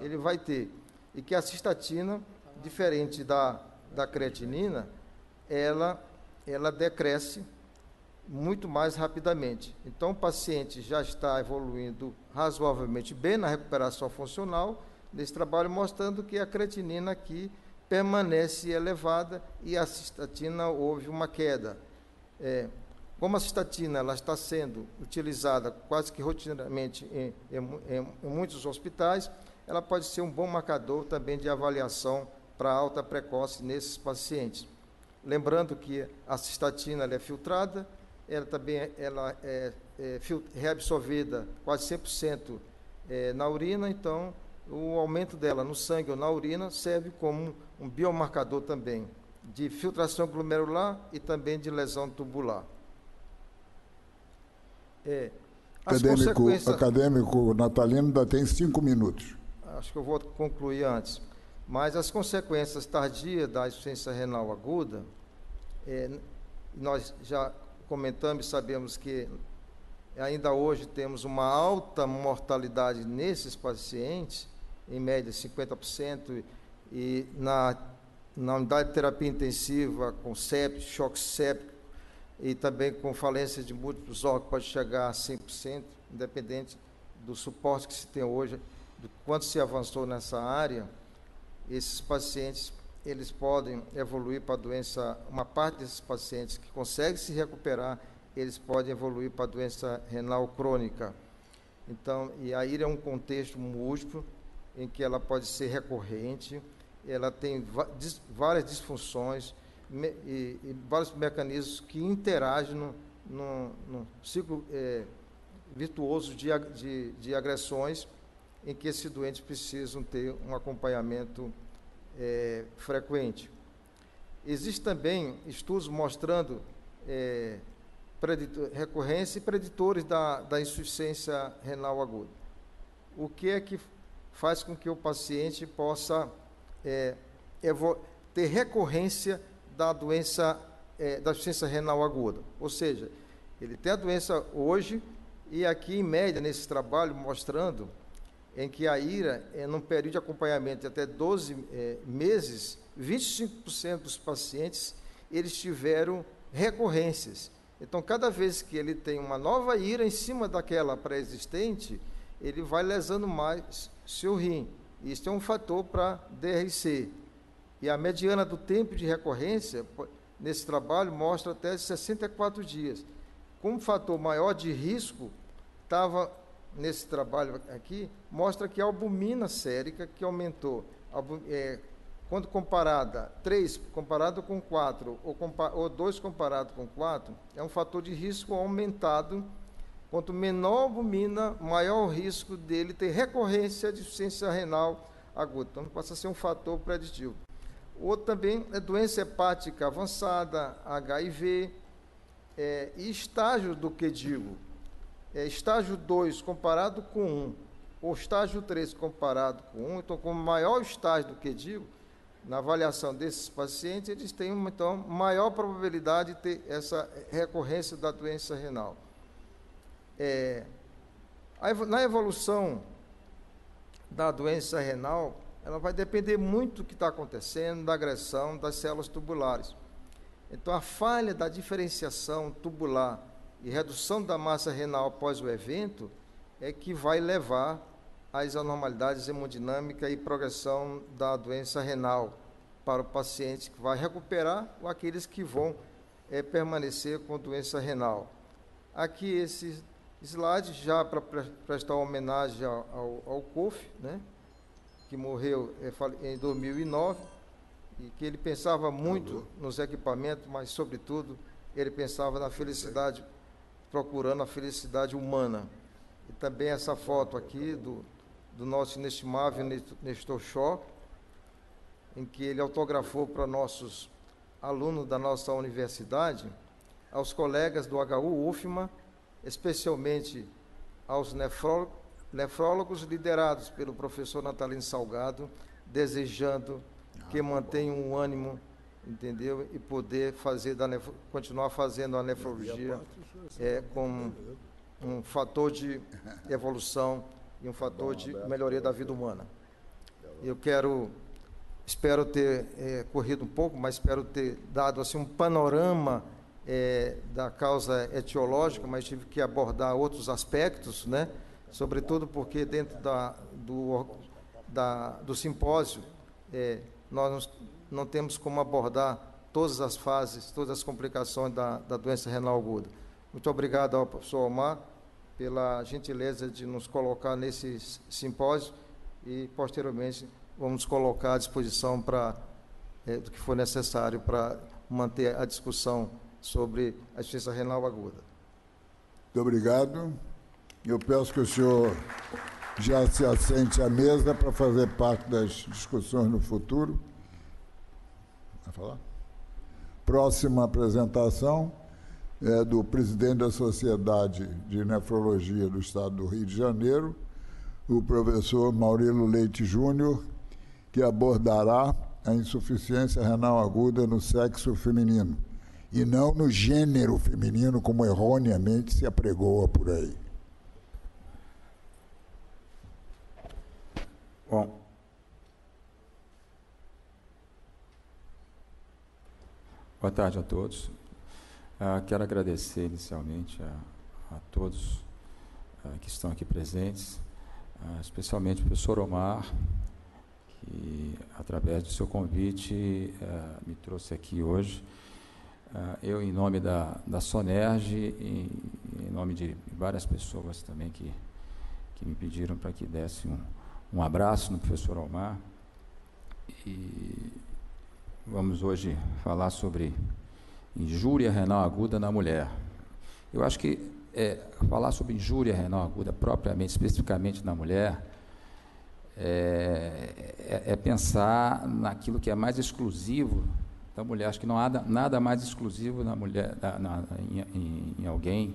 ele vai ter. E que a cistatina, diferente da creatinina, ela decresce muito mais rapidamente. Então, o paciente já está evoluindo razoavelmente bem na recuperação funcional, nesse trabalho mostrando que a creatinina aqui permanece elevada e a cistatina houve uma queda. Como a cistatina ela está sendo utilizada quase que rotineiramente em muitos hospitais, ela pode ser um bom marcador também de avaliação para alta precoce nesses pacientes. Lembrando que a cistatina ela é filtrada, ela também é reabsorvida quase 100% na urina, então o aumento dela no sangue ou na urina serve como um biomarcador também de filtração glomerular e também de lesão tubular. Acadêmico Natalino ainda tem 5 minutos. Acho que eu vou concluir antes. Mas as consequências tardias da insuficiência renal aguda, nós já comentamos e sabemos que ainda hoje temos uma alta mortalidade nesses pacientes, em média 50%, e na unidade de terapia intensiva, com sepsis, choque séptico, e também com falência de múltiplos órgãos, pode chegar a 100%, independente do suporte que se tem hoje, do quanto se avançou nessa área. Esses pacientes, eles podem evoluir para a doença, uma parte desses pacientes que conseguem se recuperar, eles podem evoluir para a doença renal crônica. Então, e aí é um contexto múltiplo, em que ela pode ser recorrente, ela tem várias disfunções e vários mecanismos que interagem no ciclo virtuoso de agressões, em que esses doentes precisam ter um acompanhamento frequente. Existem também estudos mostrando recorrência e preditores da insuficiência renal aguda. O que é que faz com que o paciente possa ter recorrência da doença, da insuficiência renal aguda? Ou seja, ele tem a doença hoje, e aqui em média, nesse trabalho, mostrando em que a IRA, num período de acompanhamento de até 12 meses, 25% dos pacientes eles tiveram recorrências. Então, cada vez que ele tem uma nova IRA em cima daquela pré-existente, ele vai lesando mais seu rim. Isso é um fator para DRC. E a mediana do tempo de recorrência, nesse trabalho, mostra até 64 dias. Como fator maior de risco, estava nesse trabalho aqui, mostra que a albumina sérica, que aumentou, quando comparada 3 comparado com 4, ou 2 comparado com 4, é um fator de risco aumentado. Quanto menor a albumina, maior o risco dele ter recorrência de insuficiência renal aguda. Então, passa a ser um fator preditivo. Outro também é doença hepática avançada, HIV, e estágio do que digo. Estágio 2 comparado com 1, ou estágio 3 comparado com 1, então, como maior estágio do que digo, na avaliação desses pacientes, eles têm, então, maior probabilidade de ter essa recorrência da doença renal. Na evolução da doença renal, ela vai depender muito do que está acontecendo, da agressão das células tubulares. Então, a falha da diferenciação tubular e redução da massa renal após o evento é que vai levar às anormalidades hemodinâmicas e progressão da doença renal para o paciente que vai recuperar ou aqueles que vão permanecer com doença renal. Aqui esse slide já para prestar homenagem ao COF, né, que morreu em 2009, e que ele pensava muito nos equipamentos, mas, sobretudo, ele pensava na felicidade, procurando a felicidade humana. E também essa foto aqui do nosso inestimável Nestor Shaw, em que ele autografou para nossos alunos da nossa universidade, aos colegas do HU UFMA, especialmente aos nefrólogos liderados pelo professor Natalino Salgado, desejando que mantenham um ânimo, entendeu? E poder fazer continuar fazendo a nefrologia como um fator de evolução e um fator de melhoria da vida humana. Espero ter corrido um pouco, mas espero ter dado assim um panorama da causa etiológica, mas tive que abordar outros aspectos, né? Sobretudo porque dentro do simpósio nós não temos como abordar todas as fases, todas as complicações da doença renal aguda. Muito obrigado ao professor Omar pela gentileza de nos colocar nesse simpósio e, posteriormente, vamos colocar à disposição do que for necessário para manter a discussão sobre a insuficiência renal aguda. Muito obrigado. Eu peço que o senhor já se assente à mesa para fazer parte das discussões no futuro. Vai falar? Próxima apresentação é do presidente da Sociedade de Nefrologia do Estado do Rio de Janeiro, o professor Maurilo Leite Júnior, que abordará a insuficiência renal aguda no sexo feminino, e não no gênero feminino, como erroneamente se apregoa por aí. Bom, boa tarde a todos. Quero agradecer inicialmente a todos que estão aqui presentes, especialmente o professor Omar, que, através do seu convite, me trouxe aqui hoje. Eu, em nome da SONERJ, em nome de várias pessoas também que me pediram para que desse um abraço no professor Omar, e vamos hoje falar sobre injúria renal aguda na mulher. Eu acho que falar sobre injúria renal aguda propriamente, especificamente na mulher, é pensar naquilo que é mais exclusivo da mulher. Acho que não há nada mais exclusivo na mulher, em alguém,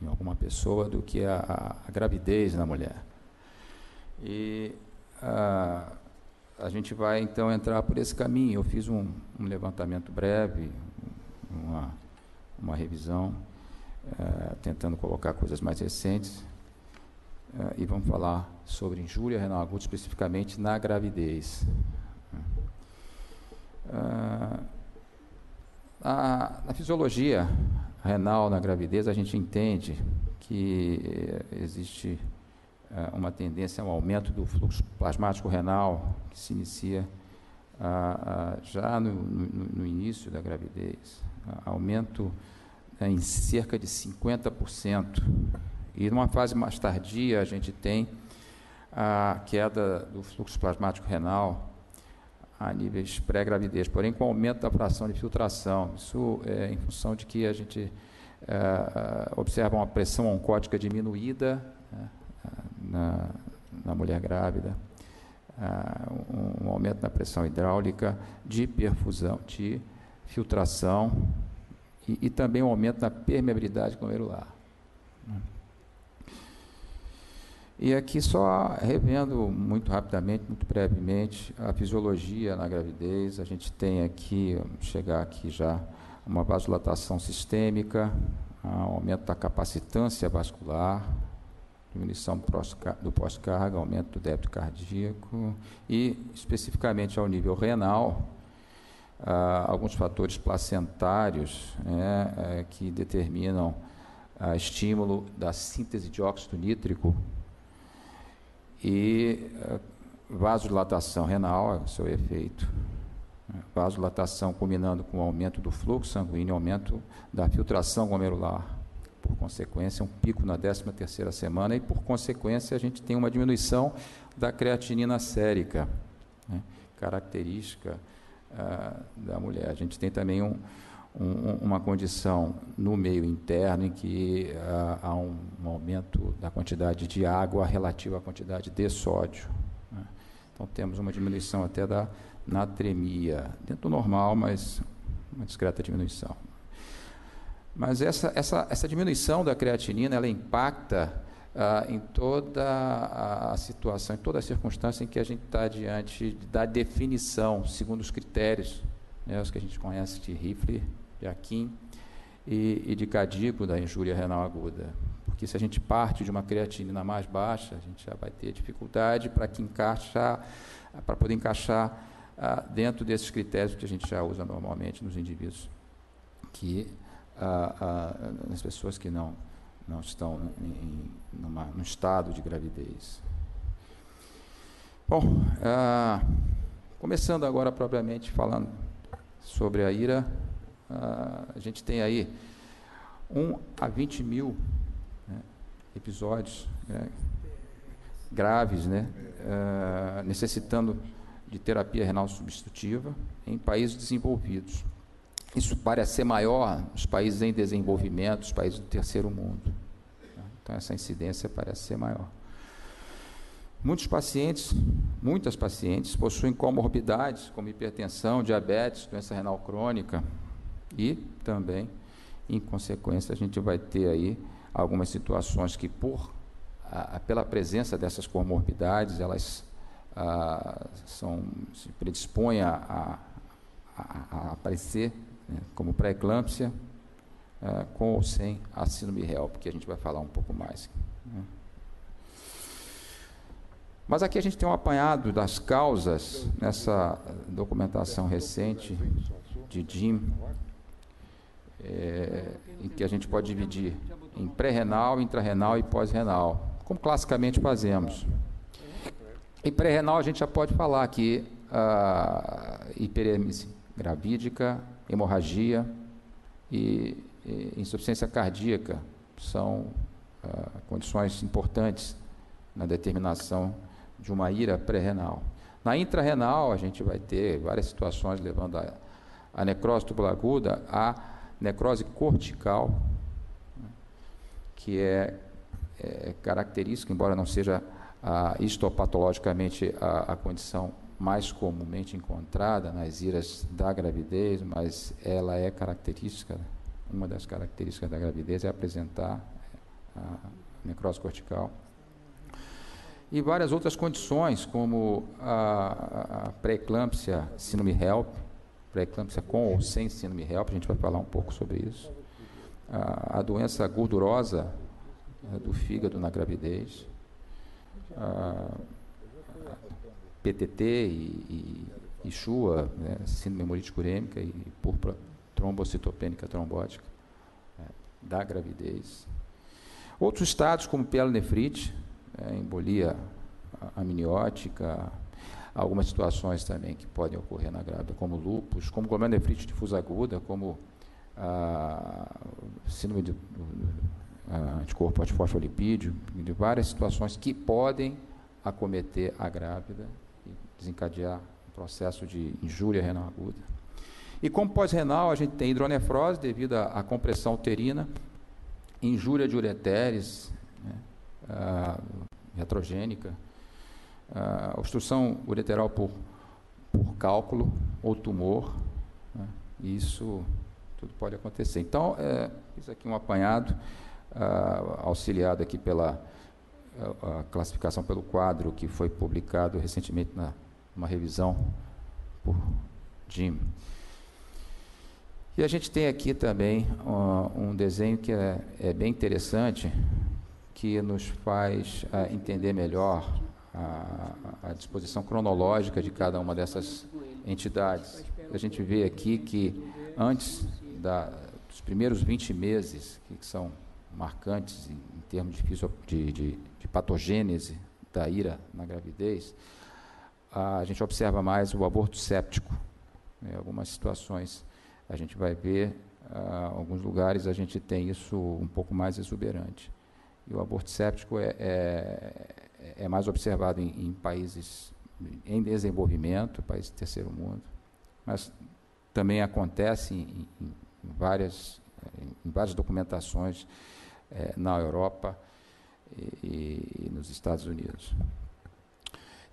em alguma pessoa, do que a gravidez na mulher. E a gente vai, então, entrar por esse caminho. Eu fiz um levantamento breve, uma revisão, tentando colocar coisas mais recentes, e vamos falar sobre injúria renal aguda, especificamente na gravidez. Na fisiologia renal na gravidez, a gente entende que existe uma tendência a um aumento do fluxo plasmático renal, que se inicia já no início da gravidez, aumento em cerca de 50%. E numa fase mais tardia, a gente tem a queda do fluxo plasmático renal a níveis pré-gravidez, porém com aumento da fração de filtração. Isso é em função de que a gente observa uma pressão oncótica diminuída, né, na mulher grávida, um aumento na pressão hidráulica, de perfusão, de filtração e também um aumento na permeabilidade glomerular. E aqui só revendo muito rapidamente, muito brevemente, a fisiologia na gravidez. A gente tem aqui, vamos chegar aqui já, uma vasodilatação sistêmica, aumento da capacitância vascular, diminuição do pós-carga, aumento do débito cardíaco e, especificamente ao nível renal, alguns fatores placentários, né, que determinam estímulo da síntese de óxido nítrico e vasodilatação renal, é o seu efeito. Vasodilatação combinando com o aumento do fluxo sanguíneo, aumento da filtração glomerular. Por consequência, um pico na 13ª semana e, por consequência, a gente tem uma diminuição da creatinina sérica, né, característica da mulher. A gente tem também uma condição no meio interno em que há um aumento da quantidade de água relativa à quantidade de sódio, né. Então, temos uma diminuição até da natremia, dentro do normal, mas uma discreta diminuição. Mas essa diminuição da creatinina, ela impacta em toda a situação, em toda a circunstância em que a gente está diante da definição, segundo os critérios, né, os que a gente conhece de Rifle, de Akin e de Cadigo, da injúria renal aguda. Porque se a gente parte de uma creatinina mais baixa, a gente já vai ter dificuldade para poder encaixar dentro desses critérios que a gente já usa normalmente nos indivíduos, nas pessoas que não estão num estado de gravidez. Bom, começando agora propriamente falando sobre a IRA, a gente tem aí 1 a 20 mil, né, episódios, né, graves, né, necessitando de terapia renal substitutiva em países desenvolvidos. Isso parece ser maior nos países em desenvolvimento, nos países do terceiro mundo. Então, essa incidência parece ser maior. Muitas pacientes possuem comorbidades, como hipertensão, diabetes, doença renal crônica, e também, em consequência, a gente vai ter aí algumas situações que, pela presença dessas comorbidades, elas se predispõem a aparecer, né, como pré-eclâmpsia, com ou sem a síndrome HELP, que a gente vai falar um pouco mais, né. Mas aqui a gente tem um apanhado das causas nessa documentação recente de Jim, em que a gente pode dividir em pré-renal, intrarrenal e pós-renal, como classicamente fazemos. Em pré-renal a gente já pode falar que hiperemese gravídica, hemorragia e insuficiência cardíaca são condições importantes na determinação de uma IRA pré-renal. Na intrarrenal, a gente vai ter várias situações levando a necrose tubular aguda à necrose cortical, né, que é característica, embora não seja histopatologicamente a condição mais comumente encontrada nas IRAs da gravidez, mas ela é característica, uma das características da gravidez é apresentar a necrose cortical. E várias outras condições, como a pré-eclâmpsia síndrome HELP, pré-eclâmpsia com ou sem síndrome HELP, a gente vai falar um pouco sobre isso. A doença gordurosa do fígado na gravidez, PTT e CHUA, né, síndrome hemolítica urêmica e púrpura trombocitopênica trombótica da gravidez. Outros estados, como pielonefrite, embolia amniótica, algumas situações também que podem ocorrer na grávida, como lúpus, como glomerulonefrite difusa aguda, como síndrome de anticorpo antifosfolipídio, de várias situações que podem acometer a grávida e desencadear um processo de injúria renal aguda. E como pós-renal, a gente tem hidronefrose devido à compressão uterina, injúria de ureteres, né, iatrogênica, obstrução ureteral por cálculo ou tumor, né, e isso tudo pode acontecer. Então, fiz aqui um apanhado, auxiliado aqui pela classificação pelo quadro que foi publicado recentemente numa revisão por Jim. E a gente tem aqui também um desenho que é bem interessante, que nos faz entender melhor a disposição cronológica de cada uma dessas entidades. A gente vê aqui que antes dos primeiros 20 meses, que são marcantes em termos de patogênese da IRA na gravidez, a gente observa mais o aborto séptico. Em algumas situações a gente vai ver, em alguns lugares a gente tem isso um pouco mais exuberante. E o aborto séptico é mais observado em países em desenvolvimento, países do terceiro mundo, mas também acontece em várias documentações na Europa e nos Estados Unidos.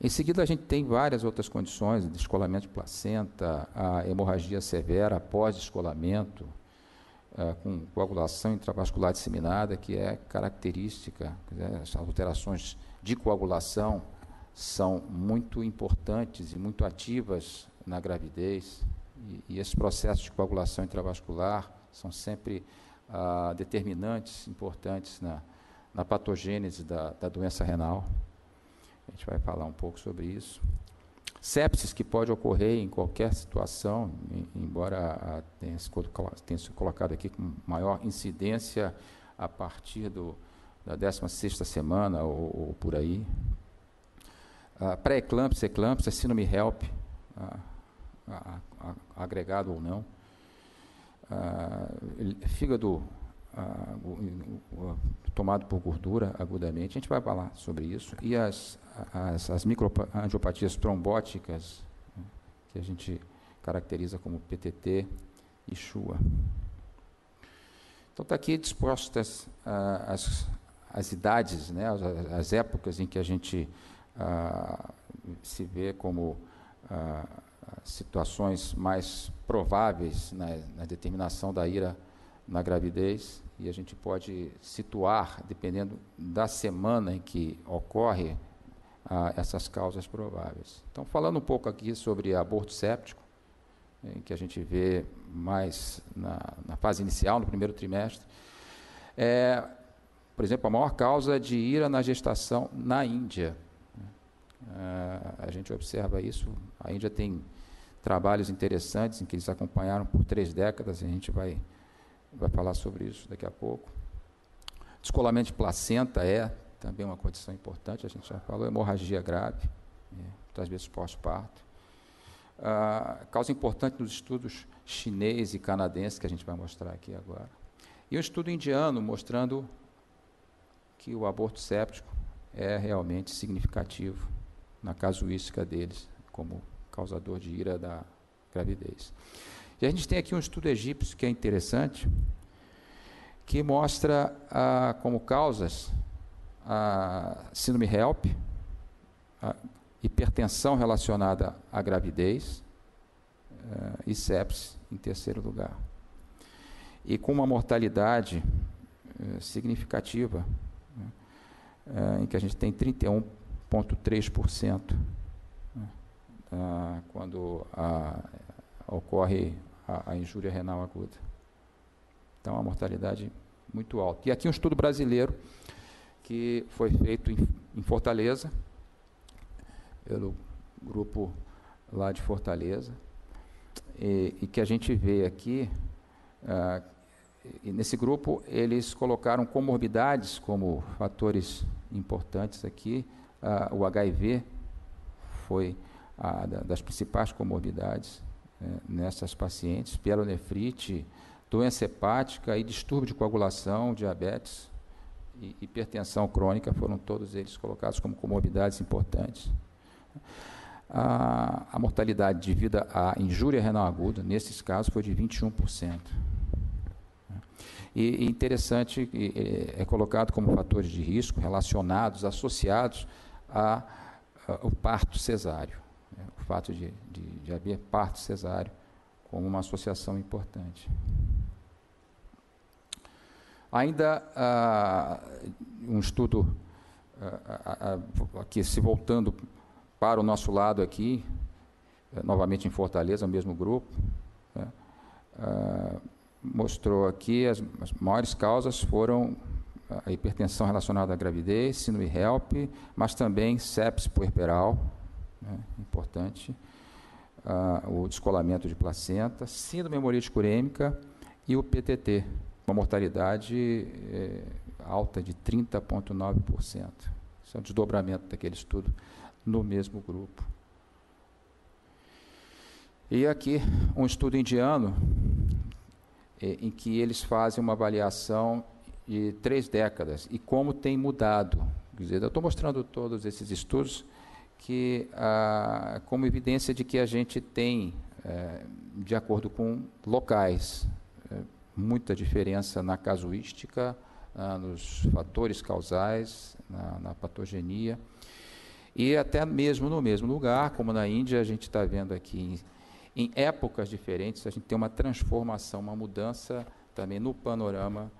Em seguida, a gente tem várias outras condições, descolamento de placenta, a hemorragia severa após descolamento, com coagulação intravascular disseminada, que é característica, as alterações de coagulação são muito importantes e muito ativas na gravidez, e esses processos de coagulação intravascular são sempre determinantes, importantes na patogênese da doença renal. A gente vai falar um pouco sobre isso. Sepsis, que pode ocorrer em qualquer situação, embora tenha se colocado aqui com maior incidência a partir da 16ª semana ou por aí. Pré-eclâmpsia, eclâmpsia, síndrome HELP, agregado ou não. Fígado tomado por gordura agudamente, a gente vai falar sobre isso, e as microangiopatias trombóticas, né, que a gente caracteriza como PTT e CHUA. Então, está aqui dispostas as idades, né, as épocas em que a gente se vê como situações mais prováveis na determinação da IRA na gravidez, e a gente pode situar, dependendo da semana em que ocorre, essas causas prováveis. Então, falando um pouco aqui sobre aborto séptico, em que a gente vê mais na fase inicial, no primeiro trimestre, por exemplo, a maior causa de IRA na gestação na Índia. A gente observa isso, a Índia tem trabalhos interessantes em que eles acompanharam por 3 décadas, e a gente vai falar sobre isso daqui a pouco. Descolamento de placenta é também uma condição importante, a gente já falou, hemorragia grave, muitas vezes pós-parto. Causa importante nos estudos chinês e canadense, que a gente vai mostrar aqui agora. E um estudo indiano mostrando que o aborto séptico é realmente significativo na casuística deles, como causador de IRA da gravidez. E a gente tem aqui um estudo egípcio que é interessante, que mostra como causas a síndrome HELP, a hipertensão relacionada à gravidez e sepsis em terceiro lugar. E com uma mortalidade significativa, em que a gente tem 31,3% quando ocorre a injúria renal aguda. Então, a mortalidade muito alta. E aqui um estudo brasileiro que foi feito em Fortaleza, pelo grupo lá de Fortaleza, e que a gente vê aqui, e nesse grupo eles colocaram comorbidades como fatores importantes aqui. O HIV foi das principais comorbidades nessas pacientes, pielonefrite, doença hepática e distúrbio de coagulação, diabetes e hipertensão crônica, foram todos eles colocados como comorbidades importantes. A mortalidade devida à injúria renal aguda, nesses casos, foi de 21%. E interessante, é colocado como fatores de risco relacionados, associados ao parto cesáreo. O fato de haver parto cesáreo como uma associação importante. Ainda um estudo, aqui se voltando para o nosso lado aqui, novamente em Fortaleza, o mesmo grupo, mostrou aqui as maiores causas foram a hipertensão relacionada à gravidez, síndrome HELP, mas também sepse puerperal, importante, o descolamento de placenta, síndrome hemorrágica urêmica e o PTT, uma mortalidade alta de 30,9%. Isso é um desdobramento daquele estudo no mesmo grupo. E aqui um estudo indiano, em que eles fazem uma avaliação de 3 décadas e como tem mudado. Quer dizer, eu estou mostrando todos esses estudos como evidência de que a gente tem, de acordo com locais, muita diferença na casuística, nos fatores causais, na patogenia, e até mesmo no mesmo lugar, como na Índia, a gente está vendo aqui, em épocas diferentes, a gente tem uma transformação, uma mudança também no panorama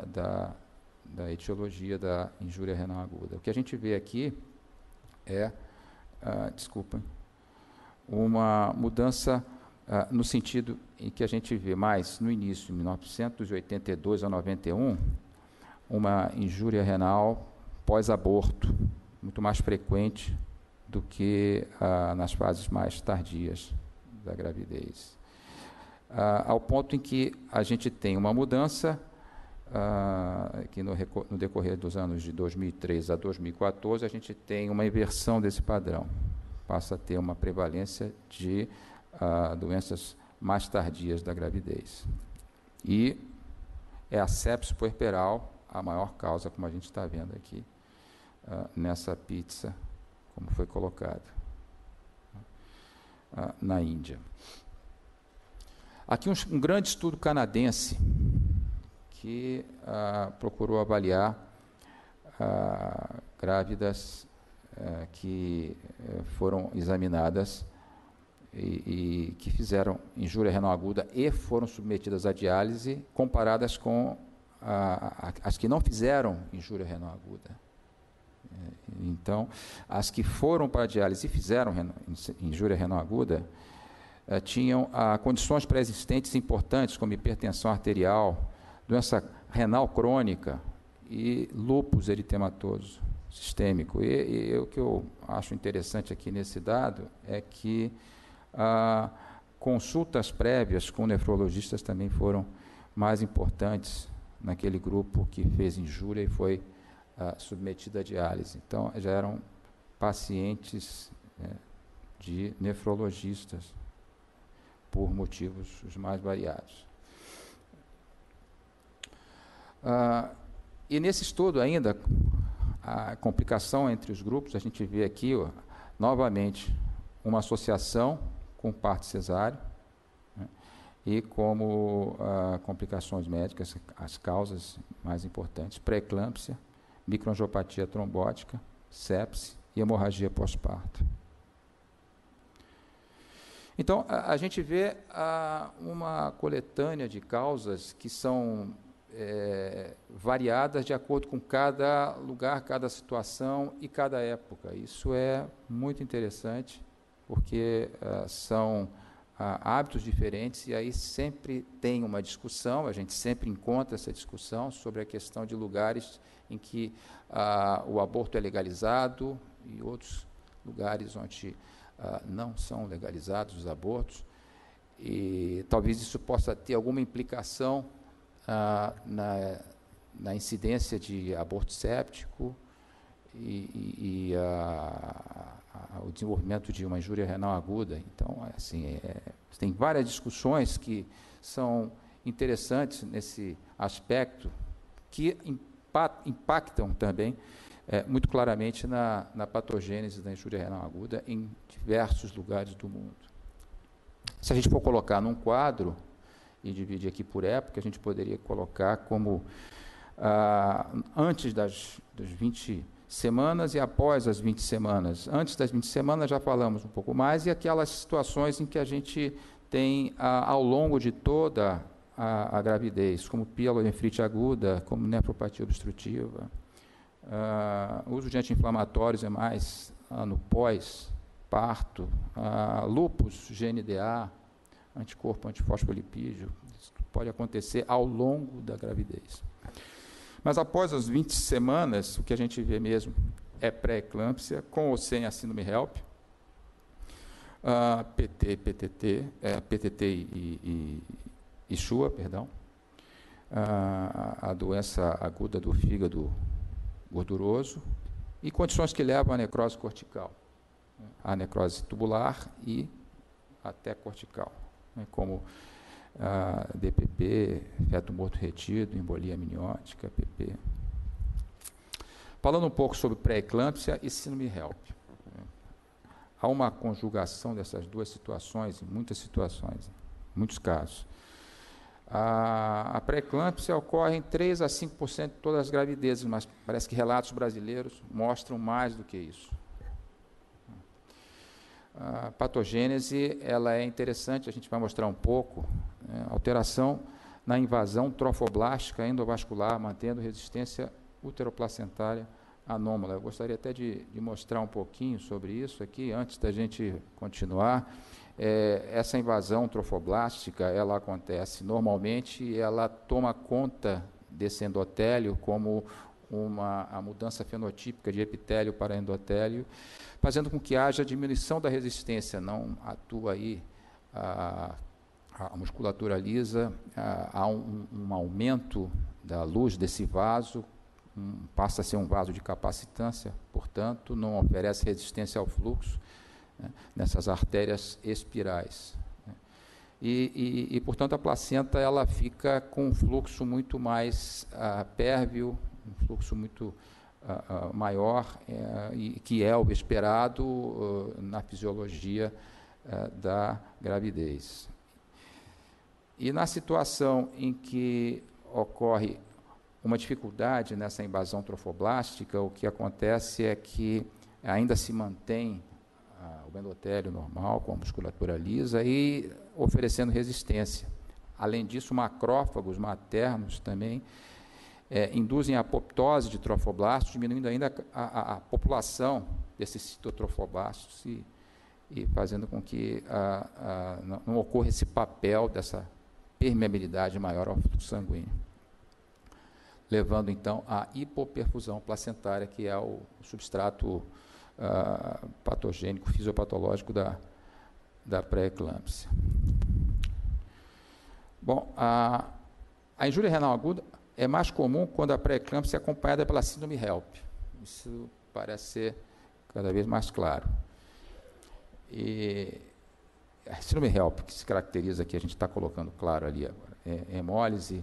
da etiologia da injúria renal aguda. O que a gente vê aqui é, uma mudança no sentido em que a gente vê mais no início, em 1982 a 91, uma injúria renal pós-aborto, muito mais frequente do que nas fases mais tardias da gravidez. Ao ponto em que a gente tem uma mudança, que no decorrer dos anos de 2003 a 2014, a gente tem uma inversão desse padrão. Passa a ter uma prevalência de doenças mais tardias da gravidez. E é a sepse puerperal a maior causa, como a gente está vendo aqui, nessa pizza, como foi colocado na Índia. Aqui um grande estudo canadense que procurou avaliar grávidas que foram examinadas e que fizeram injúria renal aguda e foram submetidas à diálise, comparadas com as que não fizeram injúria renal aguda. Então, as que foram para a diálise e fizeram injúria renal aguda tinham condições pré-existentes importantes, como hipertensão arterial, doença renal crônica e lúpus eritematoso sistêmico. E o que eu acho interessante aqui nesse dado é que consultas prévias com nefrologistas também foram mais importantes naquele grupo que fez injúria e foi submetido à diálise. Então, já eram pacientes de nefrologistas, por motivos os mais variados. E nesse estudo ainda, a complicação entre os grupos, a gente vê aqui, novamente, uma associação com parto cesáreo, né, e como complicações médicas, as causas mais importantes, pré-eclâmpsia, microangiopatia trombótica, sepse e hemorragia pós-parto. Então, a gente vê uma coletânea de causas que são variadas de acordo com cada lugar, cada situação e cada época. Isso é muito interessante, porque são hábitos diferentes, e aí sempre tem uma discussão, a gente sempre encontra essa discussão sobre a questão de lugares em que o aborto é legalizado e outros lugares onde não são legalizados os abortos, e talvez isso possa ter alguma implicação na incidência de aborto séptico e o desenvolvimento de uma injúria renal aguda. Então, assim, tem várias discussões que são interessantes nesse aspecto, que impactam também muito claramente na patogênese da injúria renal aguda em diversos lugares do mundo. Se a gente for colocar num quadro e dividir aqui por época, a gente poderia colocar como antes das 20 semanas e após as 20 semanas. Antes das 20 semanas já falamos um pouco mais, e aquelas situações em que a gente tem ao longo de toda a gravidez, como pielonefrite aguda, como nefropatia obstrutiva, uso de anti-inflamatórios é mais no pós-parto, lúpus, GNDA, anticorpo antifosfolipídio, isso pode acontecer ao longo da gravidez. Mas após as 20 semanas, o que a gente vê mesmo é pré-eclâmpsia, com ou sem a síndrome HELP, PTT e SHUA, perdão, a doença aguda do fígado gorduroso, e condições que levam à necrose cortical, a necrose tubular e até cortical, como DPP, feto morto retido, embolia amniótica, PP. Falando um pouco sobre pré-eclâmpsia e síndrome HELP. Há uma conjugação dessas duas situações, em muitas situações, em muitos casos. A pré-eclâmpsia ocorre em 3 a 5% de todas as gravidezes, mas parece que relatos brasileiros mostram mais do que isso. A patogênese, ela é interessante, a gente vai mostrar um pouco, alteração na invasão trofoblástica endovascular, mantendo resistência uteroplacentária anômala. Eu gostaria até de mostrar um pouquinho sobre isso aqui, antes da gente continuar. Essa invasão trofoblástica, ela acontece normalmente e ela toma conta desse endotélio como a mudança fenotípica de epitélio para endotélio, fazendo com que haja diminuição da resistência, não atua aí a musculatura lisa, há um aumento da luz desse vaso, passa a ser um vaso de capacitância, portanto, não oferece resistência ao fluxo, nessas artérias espirais. E, portanto, a placenta ela fica com um fluxo muito mais pérvio, um fluxo muito maior, e que é o esperado na fisiologia da gravidez. E na situação em que ocorre uma dificuldade nessa invasão trofoblástica, o que acontece é que ainda se mantém o endotélio normal, com a musculatura lisa, e oferecendo resistência. Além disso, macrófagos maternos também induzem a apoptose de trofoblastos, diminuindo ainda a população desses citotrofoblastos e fazendo com que não ocorra esse papel dessa permeabilidade maior ao fluxo sanguíneo, levando então à hipoperfusão placentária, que é o substrato patogênico, fisiopatológico da pré-eclâmpsia. Bom, a injúria renal aguda é mais comum quando a pré-eclâmpsia é acompanhada pela síndrome HELP. Isso parece ser cada vez mais claro. E a síndrome HELP, que se caracteriza aqui, a gente está colocando claro ali agora, hemólise,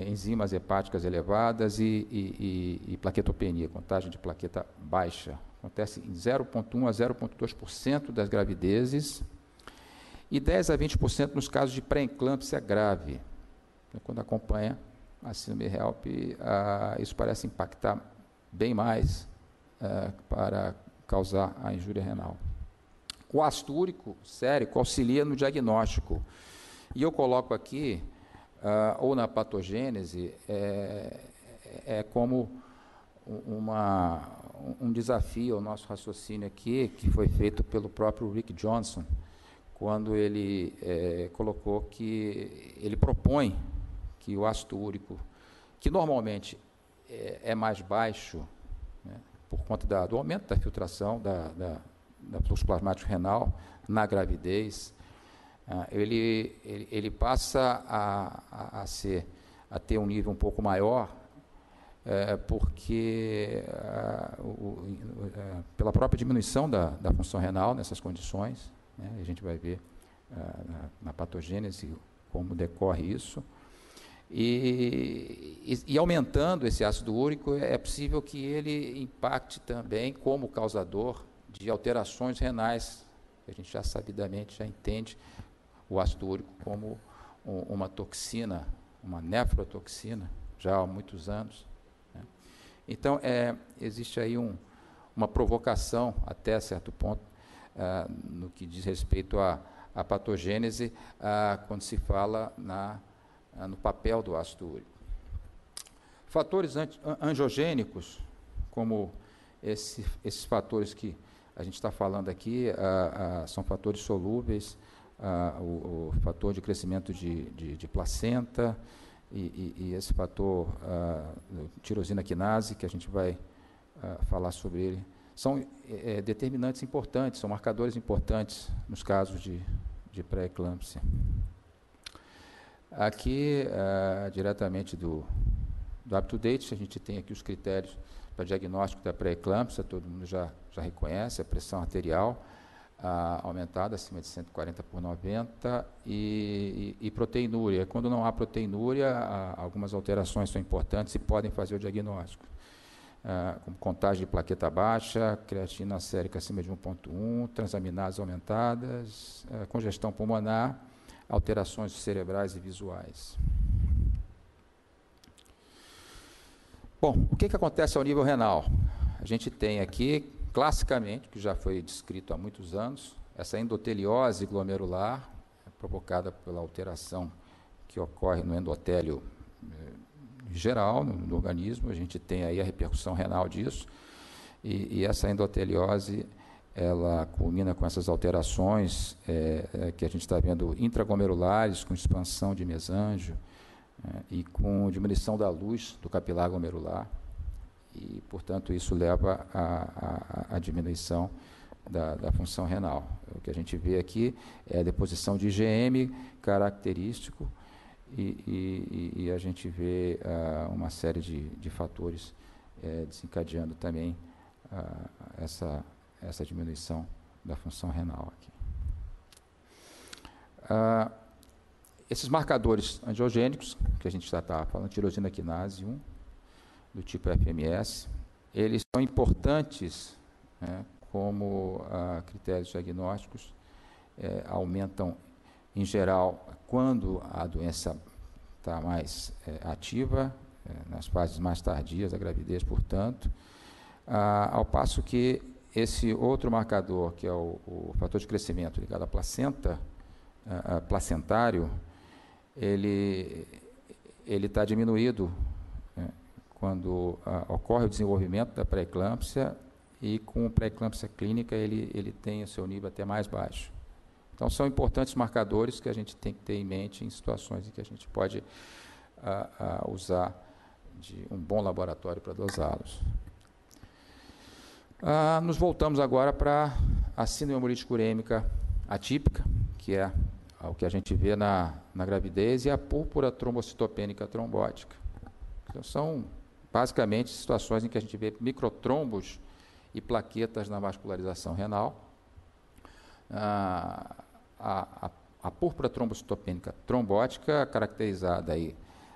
enzimas hepáticas elevadas e plaquetopenia, contagem de plaqueta baixa. Acontece em 0,1 a 0,2% das gravidezes e 10 a 20% nos casos de pré-eclâmpsia grave. Quando acompanha a síndrome HELP, isso parece impactar bem mais para causar a injúria renal. O ácido úrico sérico auxilia no diagnóstico. E eu coloco aqui, ou na patogênese, como um desafio ao nosso raciocínio aqui, que foi feito pelo próprio Rick Johnson, quando ele colocou que ele propõe que o ácido úrico, que normalmente é mais baixo, né, por conta do aumento da filtração da fluxo plasmático renal na gravidez, ele passa a ter um nível um pouco maior, porque pela própria diminuição da função renal nessas condições, né, a gente vai ver na patogênese como decorre isso, e aumentando esse ácido úrico, é possível que ele impacte também como causador de alterações renais. A gente já sabidamente já entende o ácido úrico como uma toxina, uma nefrotoxina, já há muitos anos, né? Então, existe aí uma provocação, até certo ponto, no que diz respeito à patogênese, quando se fala no papel do ácido úrico. Fatores angiogênicos, como esses fatores que a gente está falando aqui, são fatores solúveis, o fator de crescimento de placenta e esse fator tirosina quinase, que a gente vai falar sobre ele, são determinantes importantes, são marcadores importantes nos casos de pré-eclâmpsia. Aqui, diretamente do UpToDate, a gente tem aqui os critérios para diagnóstico da pré-eclâmpsia, todo mundo já reconhece, a pressão arterial aumentada acima de 140/90 e proteinúria. Quando não há proteinúria, algumas alterações são importantes e podem fazer o diagnóstico, como contagem de plaqueta baixa, creatina sérica acima de 1,1, transaminases aumentadas, congestão pulmonar, alterações cerebrais e visuais. Bom, o que acontece ao nível renal? A gente tem aqui, classicamente, que já foi descrito há muitos anos, essa endoteliose glomerular, provocada pela alteração que ocorre no endotélio geral, no organismo. A gente tem aí a repercussão renal disso, e essa endoteliose, ela culmina com essas alterações que a gente está vendo intraglomerulares, com expansão de mesângio, e com diminuição da luz do capilar glomerular, e, portanto, isso leva à diminuição da função renal. O que a gente vê aqui é a deposição de IgM característico, e a gente vê uma série de fatores desencadeando também essa diminuição da função renal aqui. Esses marcadores angiogênicos, que a gente já estava falando, tirosina quinase 1, do tipo FMS, eles são importantes, né, como critérios diagnósticos, aumentam, em geral, quando a doença está mais ativa, nas fases mais tardias da gravidez, portanto, ao passo que esse outro marcador, que é o fator de crescimento ligado à placenta, placentário, ele está diminuído, né, quando ocorre o desenvolvimento da pré-eclâmpsia, e com pré-eclâmpsia clínica ele tem o seu nível até mais baixo. Então, são importantes marcadores que a gente tem que ter em mente em situações em que a gente pode usar de um bom laboratório para dosá-los. Nos voltamos agora para a síndrome hemolítica urêmica atípica, que é o que a gente vê na gravidez, e a púrpura trombocitopênica trombótica. Então, são basicamente situações em que a gente vê microtrombos e plaquetas na vascularização renal. A púrpura trombocitopênica trombótica, caracterizada aí,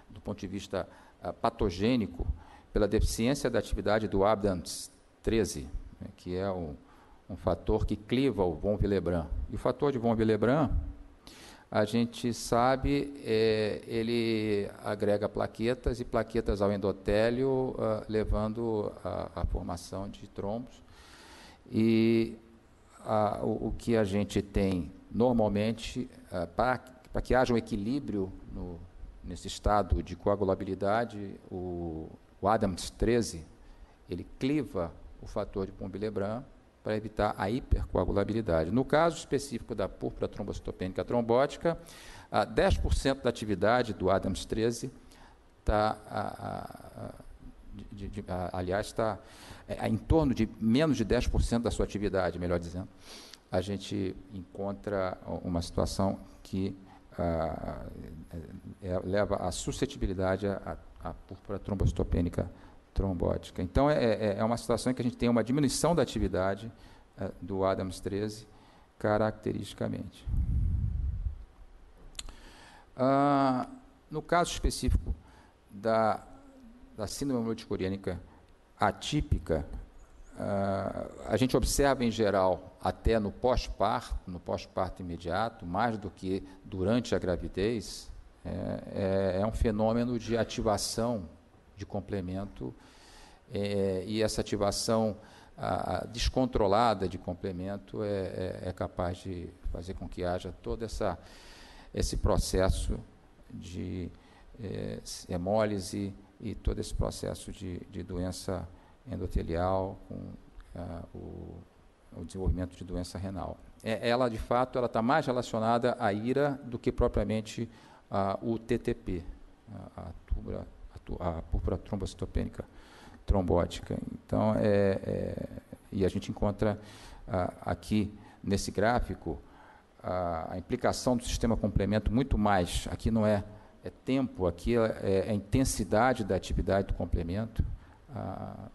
do ponto de vista patogênico, pela deficiência da atividade do ABDAMS13, né, que é um fator que cliva o von Willebrand. E o fator de von Willebrand, a gente sabe, ele agrega plaquetas e plaquetas ao endotélio, levando à formação de trombos. E o que a gente tem normalmente, para que haja um equilíbrio nesse estado de coagulabilidade, o ADAMS13, ele cliva o fator de von Willebrand, para evitar a hipercoagulabilidade. No caso específico da púrpura trombocitopênica trombótica, 10% da atividade do Adams 13 está, aliás, está em torno de menos de 10% da sua atividade, melhor dizendo. A gente encontra uma situação que leva à suscetibilidade à púrpura trombocitopênica trombótica. Então, é uma situação em que a gente tem uma diminuição da atividade do Adams 13, caracteristicamente. No caso específico da síndrome multicoriânica atípica, a gente observa, em geral, até no pós-parto imediato, mais do que durante a gravidez, é um fenômeno de ativação de complemento, e essa ativação descontrolada de complemento é capaz de fazer com que haja todo esse processo de hemólise e todo esse processo de doença endotelial com o desenvolvimento de doença renal. Ela, de fato, ela está mais relacionada à IRA do que propriamente o TTP, a púrpura trombocitopênica trombótica. Então, e a gente encontra aqui nesse gráfico a implicação do sistema complemento muito mais, aqui não é tempo, aqui é a intensidade da atividade do complemento,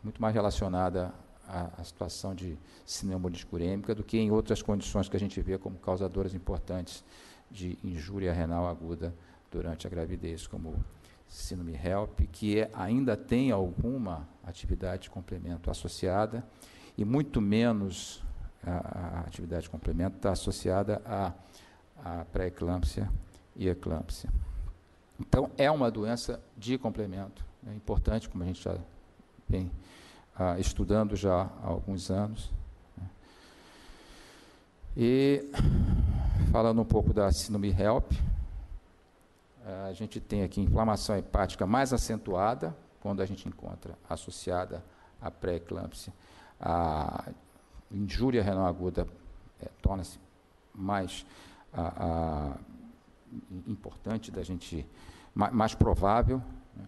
muito mais relacionada à situação de síndrome multicurêmica do que em outras condições que a gente vê como causadoras importantes de injúria renal aguda durante a gravidez, como síndrome HELP, que ainda tem alguma atividade de complemento associada, e muito menos a atividade de complemento está associada à pré-eclâmpsia e eclâmpsia. Então, é uma doença de complemento, é importante, como a gente já vem estudando já há alguns anos. E, falando um pouco da síndrome HELP, a gente tem aqui inflamação hepática mais acentuada, quando a gente encontra associada à pré-eclâmpsia. A injúria renal aguda torna-se mais importante da gente, mais provável, né?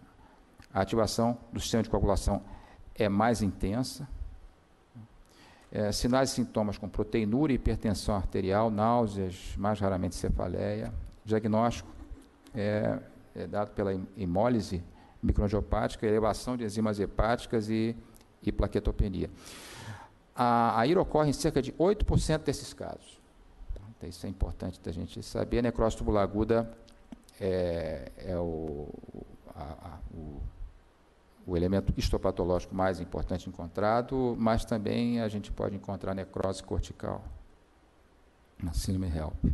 A ativação do sistema de coagulação é mais intensa. Sinais e sintomas com proteinúria, hipertensão arterial, náuseas, mais raramente cefaleia. Diagnóstico é dado pela hemólise microangiopática, elevação de enzimas hepáticas e plaquetopenia. A IRA ocorre em cerca de 8% desses casos. Então, isso é importante da gente saber. A necrose tubular aguda é o elemento histopatológico mais importante encontrado, mas também a gente pode encontrar necrose cortical na síndrome HELP.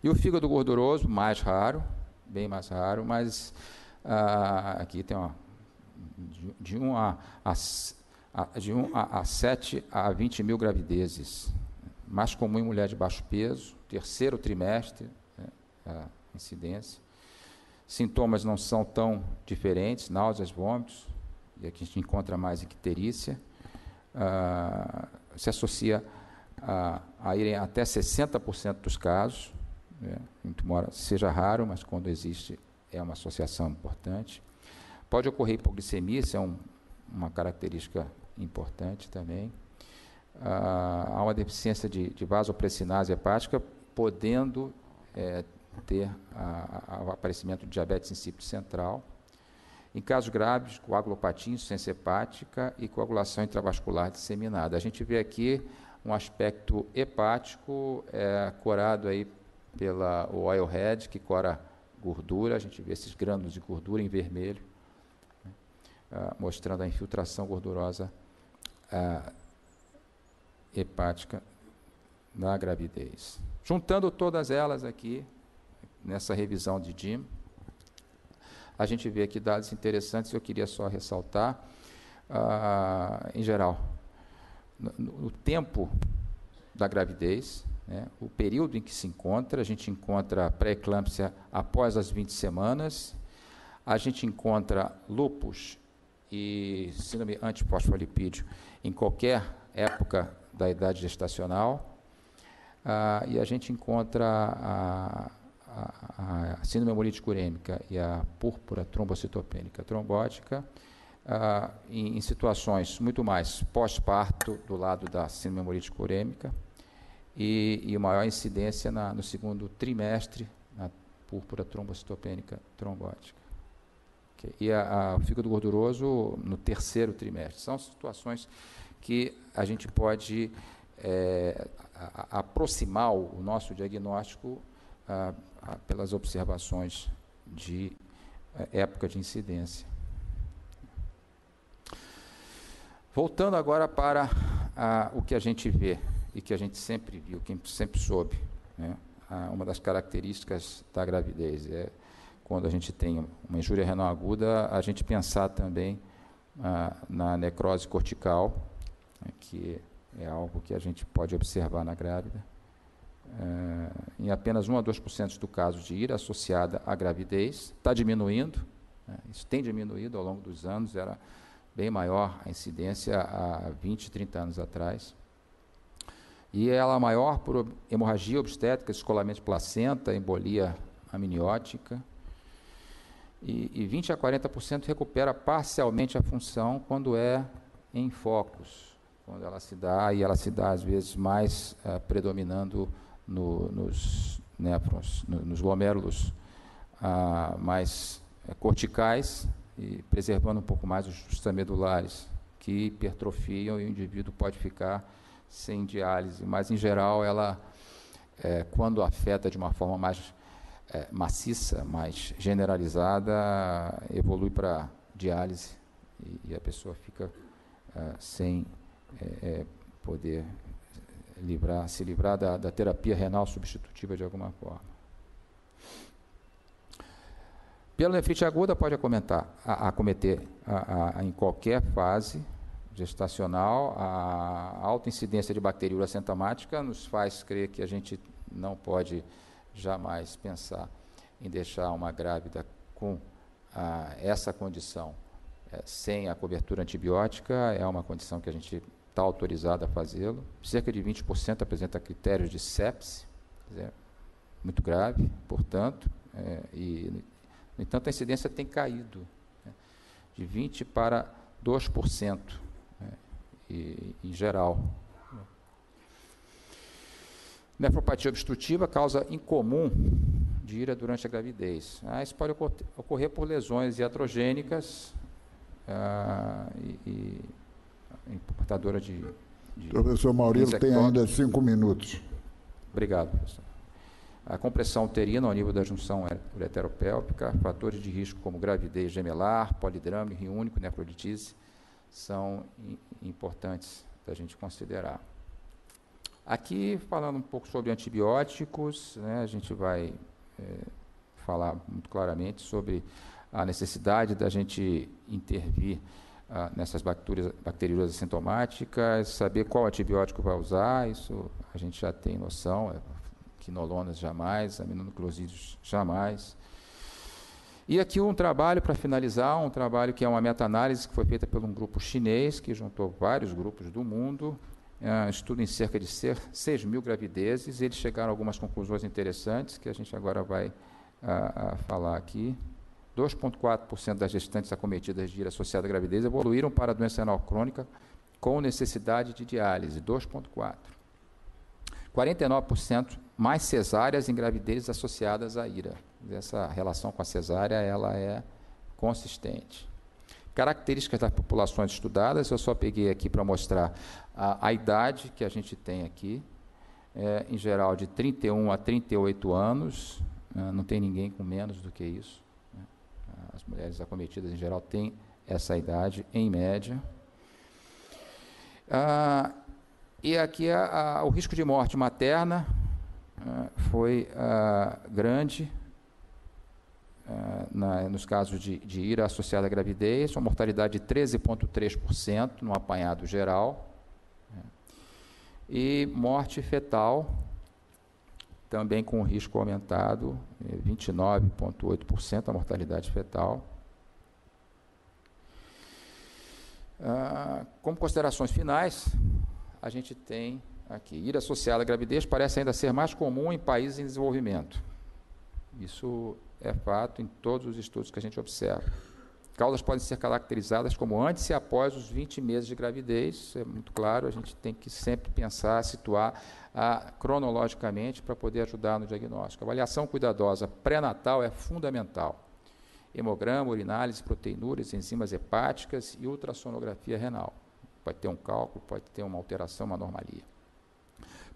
E o fígado gorduroso, mais raro, bem mais raro, mas aqui tem de 1 a 7 a 20 mil gravidezes, mais comum em mulher de baixo peso, terceiro trimestre, né, a incidência. Sintomas não são tão diferentes, náuseas, vômitos, e aqui a gente encontra mais icterícia. Se associa a ir em até 60% dos casos, né, embora seja raro, mas quando existe é uma associação importante. Pode ocorrer hipoglicemia, isso é uma característica importante também. Há uma deficiência de vasopressinase hepática, podendo ter o aparecimento de diabetes insípido central. Em casos graves, coagulopatia, insuficiência hepática e coagulação intravascular disseminada. A gente vê aqui um aspecto hepático corado aí pela oil head, que cora gordura. A gente vê esses grânulos de gordura em vermelho, né, mostrando a infiltração gordurosa hepática na gravidez. Juntando todas elas aqui, nessa revisão de DIM, a gente vê aqui dados interessantes, eu queria só ressaltar, em geral, no tempo da gravidez, né, o período em que se encontra, a gente encontra pré-eclâmpsia após as 20 semanas, a gente encontra lúpus e síndrome antifosfolipídio em qualquer época da idade gestacional, e a gente encontra a síndrome hemolítica urêmica e a púrpura trombocitopênica trombótica em situações muito mais pós-parto do lado da síndrome hemolítica urêmica e maior incidência no segundo trimestre na púrpura trombocitopênica trombótica. Okay. E o fígado gorduroso no terceiro trimestre. São situações que a gente pode aproximar o nosso diagnóstico pelas observações de época de incidência. Voltando agora para o que a gente vê e que a gente sempre viu, que sempre soube, né? Uma das características da gravidez é quando a gente tem uma injúria renal aguda, a gente pensar também na necrose cortical, né, que é algo que a gente pode observar na grávida. Em apenas 1 a 2% do caso de IRA associada à gravidez, está diminuindo, né, isso tem diminuído ao longo dos anos, era bem maior a incidência há 20, 30 anos atrás. E ela é maior por hemorragia obstétrica, descolamento de placenta, embolia amniótica. E 20 a 40% recupera parcialmente a função quando é em focos, quando ela se dá, e ela se dá às vezes mais predominando nos néfrons, nos glomérulos mais corticais, e preservando um pouco mais os extramedulares, que hipertrofiam e o indivíduo pode ficar sem diálise. Mas, em geral, ela, quando afeta de uma forma mais maciça, mais generalizada, evolui para diálise e a pessoa fica sem poder se livrar da terapia renal substitutiva de alguma forma. Pielonefrite aguda pode acometer em qualquer fase gestacional. A alta incidência de bacteriúria assintomática nos faz crer que a gente não pode jamais pensar em deixar uma grávida com essa condição sem a cobertura antibiótica. É uma condição que a gente está autorizado a fazê-lo. Cerca de 20% apresenta critérios de sepse, muito grave, portanto, no entanto, a incidência tem caído, né, de 20% para 2%, né, em geral. Nefropatia obstrutiva, causa incomum de IRA durante a gravidez. Isso pode ocorrer por lesões iatrogênicas e portadora de Professor Maurílio tem ainda 5 minutos. Obrigado, professor. A compressão uterina ao nível da junção ureteropélvica, fatores de risco como gravidez gemelar, polidrame, rim único, nefrolitise, são importantes da gente considerar. Aqui, falando um pouco sobre antibióticos, né, a gente vai falar muito claramente sobre a necessidade da gente intervir nessas bacteriúrias assintomáticas, saber qual antibiótico vai usar, isso a gente já tem noção, quinolonas jamais, aminonucleosídeos jamais. E aqui um trabalho, para finalizar, um trabalho que é uma meta-análise que foi feita por um grupo chinês, que juntou vários grupos do mundo, estudo em cerca de 6.000 gravidezes, e eles chegaram a algumas conclusões interessantes, que a gente agora vai falar aqui. 2,4% das gestantes acometidas de IRA associada à gravidez evoluíram para a doença renal crônica com necessidade de diálise, 2,4%. 49% mais cesáreas em gravidez associadas à IRA. Essa relação com a cesárea, ela é consistente. Características das populações estudadas, eu só peguei aqui para mostrar a idade que a gente tem aqui, em geral de 31 a 38 anos, não tem ninguém com menos do que isso. As mulheres acometidas, em geral, têm essa idade, em média. E aqui o risco de morte materna foi grande nos casos de IRA associada à gravidez, uma mortalidade de 13,3% no apanhado geral, e morte fetal, também com risco aumentado, 29,8% a mortalidade fetal. Como considerações finais, a gente tem aqui. IRA associada à gravidez parece ainda ser mais comum em países em desenvolvimento. Isso é fato em todos os estudos que a gente observa. Causas podem ser caracterizadas como antes e após os 20 meses de gravidez, isso é muito claro, a gente tem que sempre pensar, situar cronologicamente para poder ajudar no diagnóstico. A avaliação cuidadosa pré-natal é fundamental. Hemograma, urinálise, proteinúrias, enzimas hepáticas e ultrassonografia renal. Pode ter um cálculo, pode ter uma alteração, uma anomalia.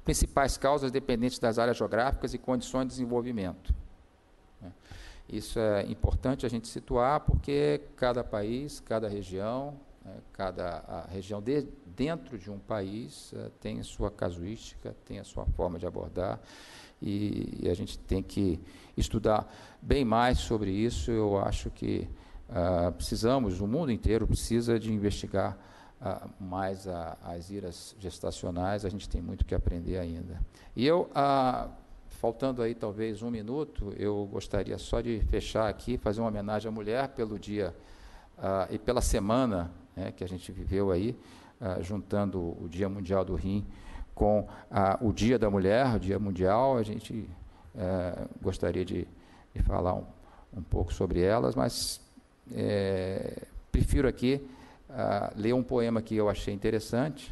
Principais causas dependentes das áreas geográficas e condições de desenvolvimento. Isso é importante a gente situar, porque cada país, cada região, cada região dentro de um país tem a sua casuística, tem a sua forma de abordar, e a gente tem que estudar bem mais sobre isso. Eu acho que precisamos, o mundo inteiro precisa de investigar mais as IRAs gestacionais, a gente tem muito que aprender ainda. E eu... faltando aí talvez 1 minuto, eu gostaria só de fechar aqui, fazer uma homenagem à mulher pelo dia e pela semana que a gente viveu aí, juntando o Dia Mundial do Rim com o Dia da Mulher, o Dia Mundial. A gente gostaria de falar um pouco sobre elas, mas prefiro aqui ler um poema que eu achei interessante,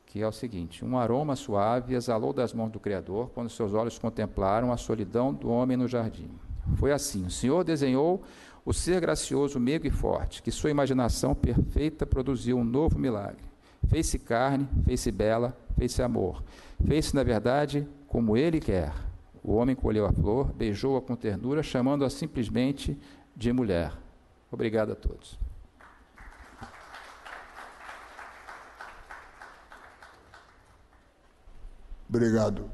que é o seguinte: um aroma suave exalou das mãos do Criador quando seus olhos contemplaram a solidão do homem no jardim. Foi assim: o Senhor desenhou o ser gracioso, meigo e forte, que sua imaginação perfeita produziu um novo milagre. Fez-se carne, fez-se bela, fez-se amor. Fez-se, na verdade, como Ele quer. O homem colheu a flor, beijou-a com ternura, chamando-a simplesmente de mulher. Obrigado a todos. Obrigado,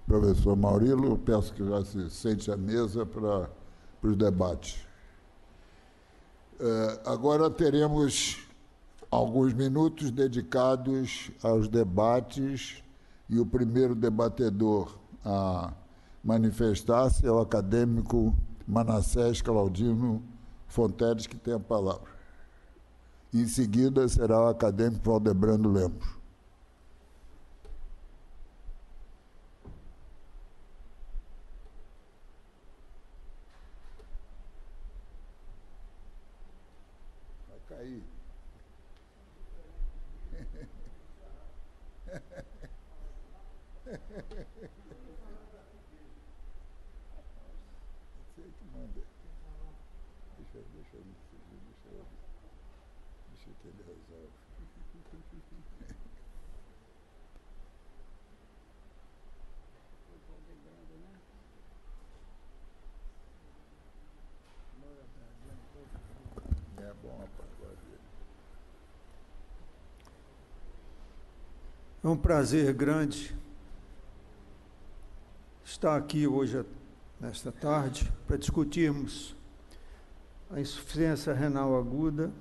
professor Maurilo. Eu peço que já se sente à mesa para os debates. Agora teremos alguns minutos dedicados aos debates, e o primeiro debatedor a manifestar-se é o acadêmico Manassés Claudino Fonteles, que tem a palavra. Em seguida será o acadêmico Valdebrando Lemos. Aí. Você que manda. Deixa que ele resolve. É bom, rapaz. É um prazer grande estar aqui hoje, nesta tarde, para discutirmos a insuficiência renal aguda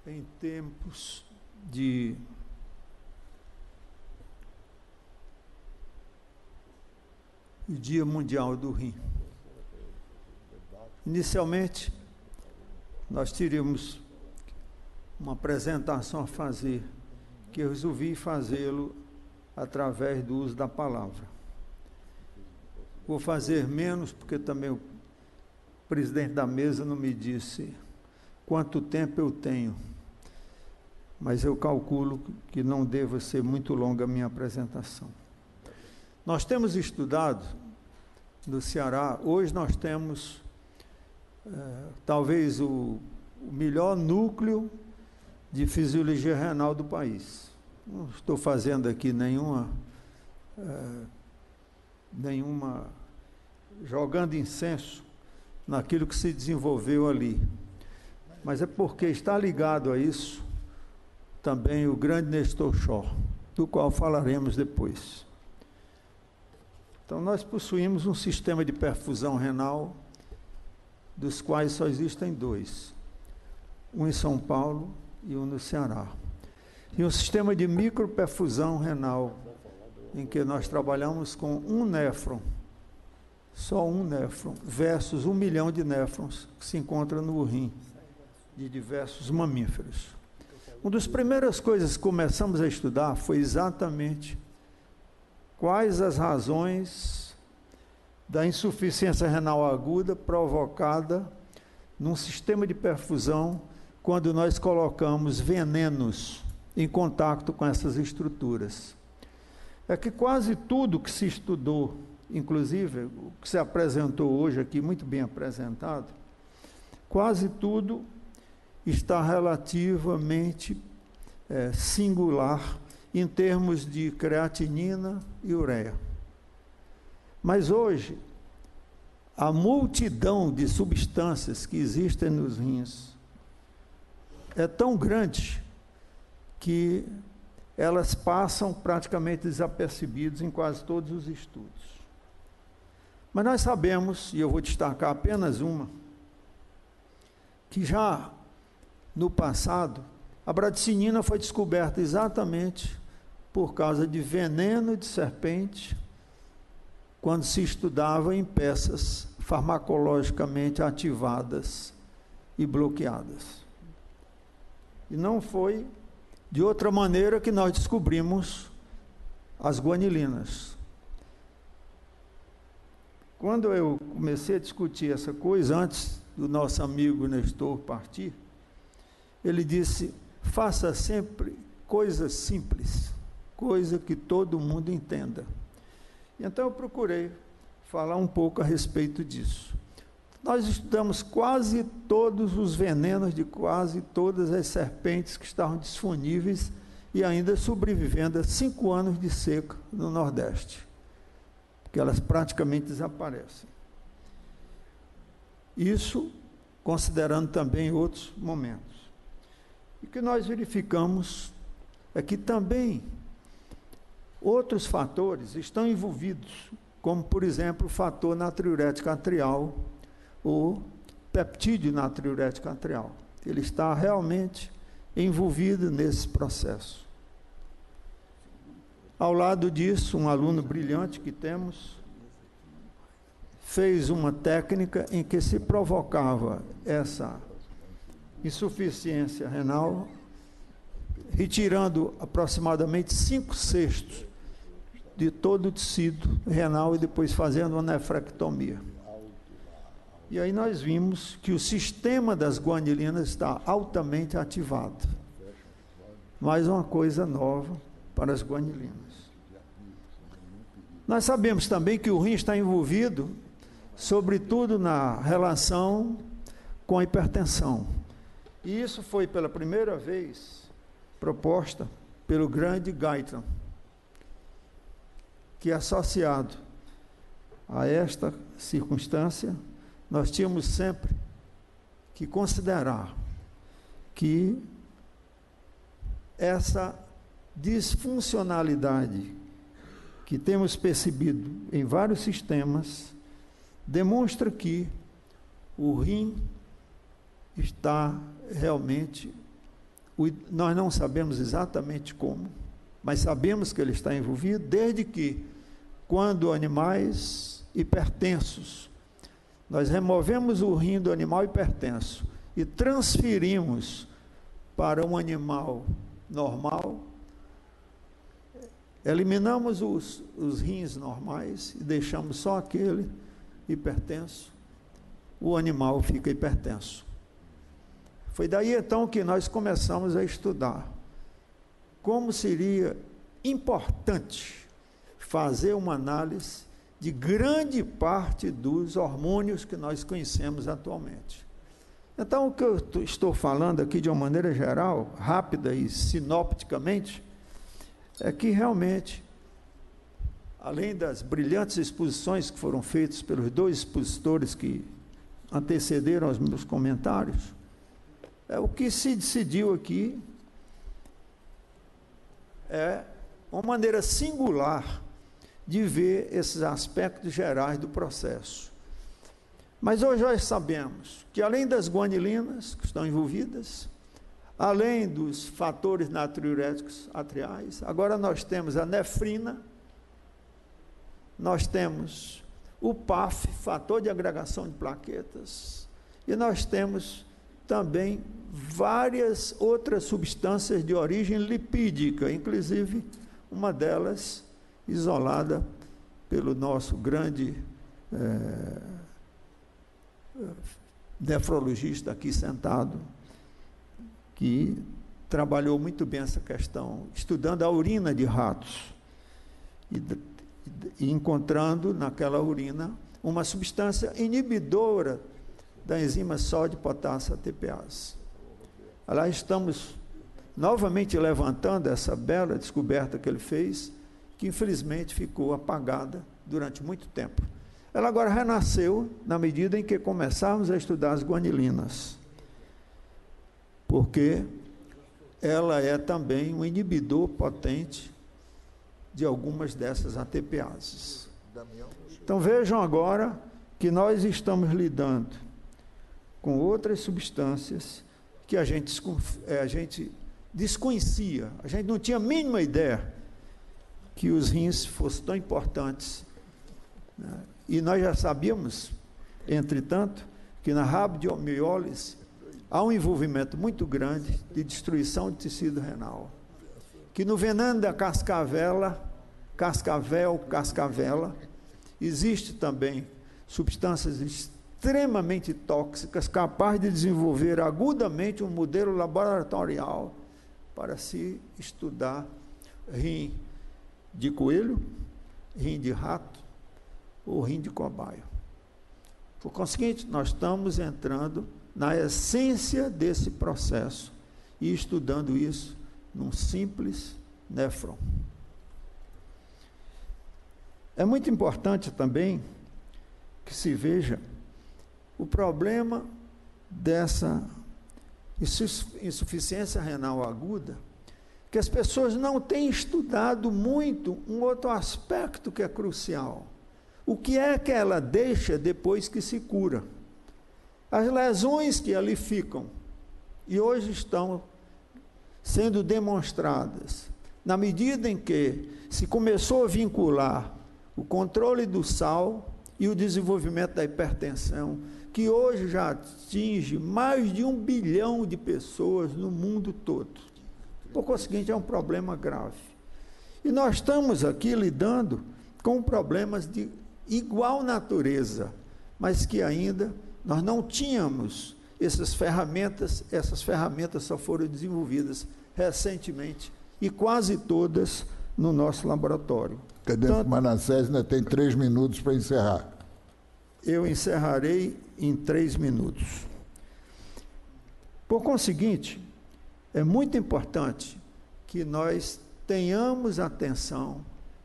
em tempos de Dia Mundial do Rim. Inicialmente, nós teríamos uma apresentação a fazer, que eu resolvi fazê-lo através do uso da palavra. Vou fazer menos, porque também o presidente da mesa não me disse quanto tempo eu tenho, mas eu calculo que não deva ser muito longa a minha apresentação. Nós temos estudado no Ceará, hoje nós temos talvez o melhor núcleo de fisiologia renal do país. Não estou fazendo aqui nenhuma jogando incenso naquilo que se desenvolveu ali, mas é porque está ligado a isso também o grande Nestor Shaw, do qual falaremos depois. Então, nós possuímos um sistema de perfusão renal, dos quais só existem 2, um em São Paulo e um no Ceará. E um sistema de microperfusão renal, em que nós trabalhamos com um néfron, só um néfron, versus 1 milhão de néfrons que se encontra no rim de diversos mamíferos. Uma das primeiras coisas que começamos a estudar foi exatamente quais as razões da insuficiência renal aguda provocada num sistema de perfusão quando nós colocamos venenos em contato com essas estruturas. É que quase tudo que se estudou, inclusive o que se apresentou hoje aqui, muito bem apresentado, quase tudo está relativamente singular em termos de creatinina e ureia. Mas hoje, a multidão de substâncias que existem nos rins é tão grande que elas passam praticamente desapercebidas em quase todos os estudos. Mas nós sabemos, e eu vou destacar apenas uma, que já no passado, a bradicinina foi descoberta exatamente por causa de veneno de serpente, quando se estudava em peças farmacologicamente ativadas e bloqueadas. E não foi de outra maneira que nós descobrimos as guanilinas. Quando eu comecei a discutir essa coisa, antes do nosso amigo Nestor partir, ele disse: faça sempre coisas simples, coisa que todo mundo entenda. Então eu procurei falar um pouco a respeito disso. Nós estudamos quase todos os venenos de quase todas as serpentes que estavam disponíveis e ainda sobrevivendo a 5 anos de seca no Nordeste, porque elas praticamente desaparecem. Isso considerando também outros momentos. E o que nós verificamos é que também outros fatores estão envolvidos, como, por exemplo, o fator natriurético atrial, ou peptídeo natriurético atrial. Ele está realmente envolvido nesse processo. Ao lado disso, um aluno brilhante que temos fez uma técnica em que se provocava essa insuficiência renal, retirando aproximadamente 5/6 de todo o tecido renal e depois fazendo uma nefrectomia. E aí nós vimos que o sistema das guanilinas está altamente ativado. Mais uma coisa nova para as guanilinas. Nós sabemos também que o rim está envolvido, sobretudo na relação com a hipertensão. E isso foi pela primeira vez proposta pelo grande Guyton, que associado a esta circunstância, nós tínhamos sempre que considerar que essa disfuncionalidade que temos percebido em vários sistemas demonstra que o rim está realmente, nós não sabemos exatamente como, mas sabemos que ele está envolvido, desde que, quando animais hipertensos, nós removemos o rim do animal hipertenso e transferimos para um animal normal, eliminamos os rins normais e deixamos só aquele hipertenso, o animal fica hipertenso. Foi daí então que nós começamos a estudar como seria importante fazer uma análise de grande parte dos hormônios que nós conhecemos atualmente. Então, o que eu estou falando aqui de uma maneira geral, rápida e sinopticamente, é que realmente, além das brilhantes exposições que foram feitas pelos 2 expositores que antecederam os meus comentários, o que se decidiu aqui é uma maneira singular de ver esses aspectos gerais do processo. Mas hoje nós sabemos que, além das guanilinas que estão envolvidas, além dos fatores natriuréticos atriais, agora nós temos a nefrina, nós temos o PAF, fator de agregação de plaquetas, e nós temos também várias outras substâncias de origem lipídica, inclusive uma delas isolada pelo nosso grande nefrologista aqui sentado, que trabalhou muito bem essa questão, estudando a urina de ratos e encontrando naquela urina uma substância inibidora da enzima sódio potássio ATPase. Lá estamos novamente levantando essa bela descoberta que ele fez, que infelizmente ficou apagada durante muito tempo. Ela agora renasceu na medida em que começarmos a estudar as guanilinas, porque ela é também um inibidor potente de algumas dessas ATPases. Então vejam agora que nós estamos lidando com outras substâncias que a gente desconhecia, a gente não tinha a mínima ideia que os rins fossem tão importantes, né? E nós já sabíamos, entretanto, que na rabdomiólise há um envolvimento muito grande de destruição de tecido renal, que no veneno da cascavela, existe também substâncias extremamente tóxicas, capazes de desenvolver agudamente um modelo laboratorial para se estudar rim de coelho, rim de rato ou rim de cobaia. Por conseguinte, nós estamos entrando na essência desse processo e estudando isso num simples néfron. É muito importante também que se veja o problema dessa insuficiência renal aguda, que as pessoas não têm estudado muito um outro aspecto que é crucial. O que é que ela deixa depois que se cura? As lesões que ali ficam, e hoje estão sendo demonstradas, na medida em que se começou a vincular o controle do sal e o desenvolvimento da hipertensão, que hoje já atinge mais de 1 bilhão de pessoas no mundo todo. Por conseguinte, é um problema grave. E nós estamos aqui lidando com problemas de igual natureza, mas que ainda nós não tínhamos essas ferramentas só foram desenvolvidas recentemente e quase todas no nosso laboratório. Cadente Manassés ainda tem 3 minutos para encerrar. Eu encerrarei em 3 minutos. Por conseguinte, é muito importante que nós tenhamos atenção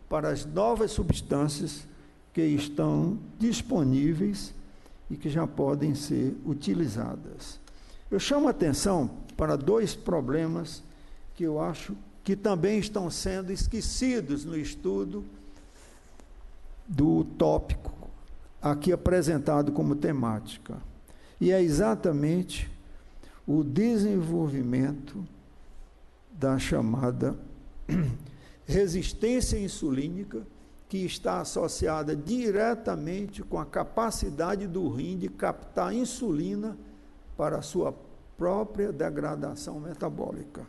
para as novas substâncias que estão disponíveis e que já podem ser utilizadas. Eu chamo a atenção para 2 problemas que eu acho que também estão sendo esquecidos no estudo do tópico aqui apresentado como temática. E é exatamente o desenvolvimento da chamada resistência insulínica, que está associada diretamente com a capacidade do rim de captar insulina para a sua própria degradação metabólica.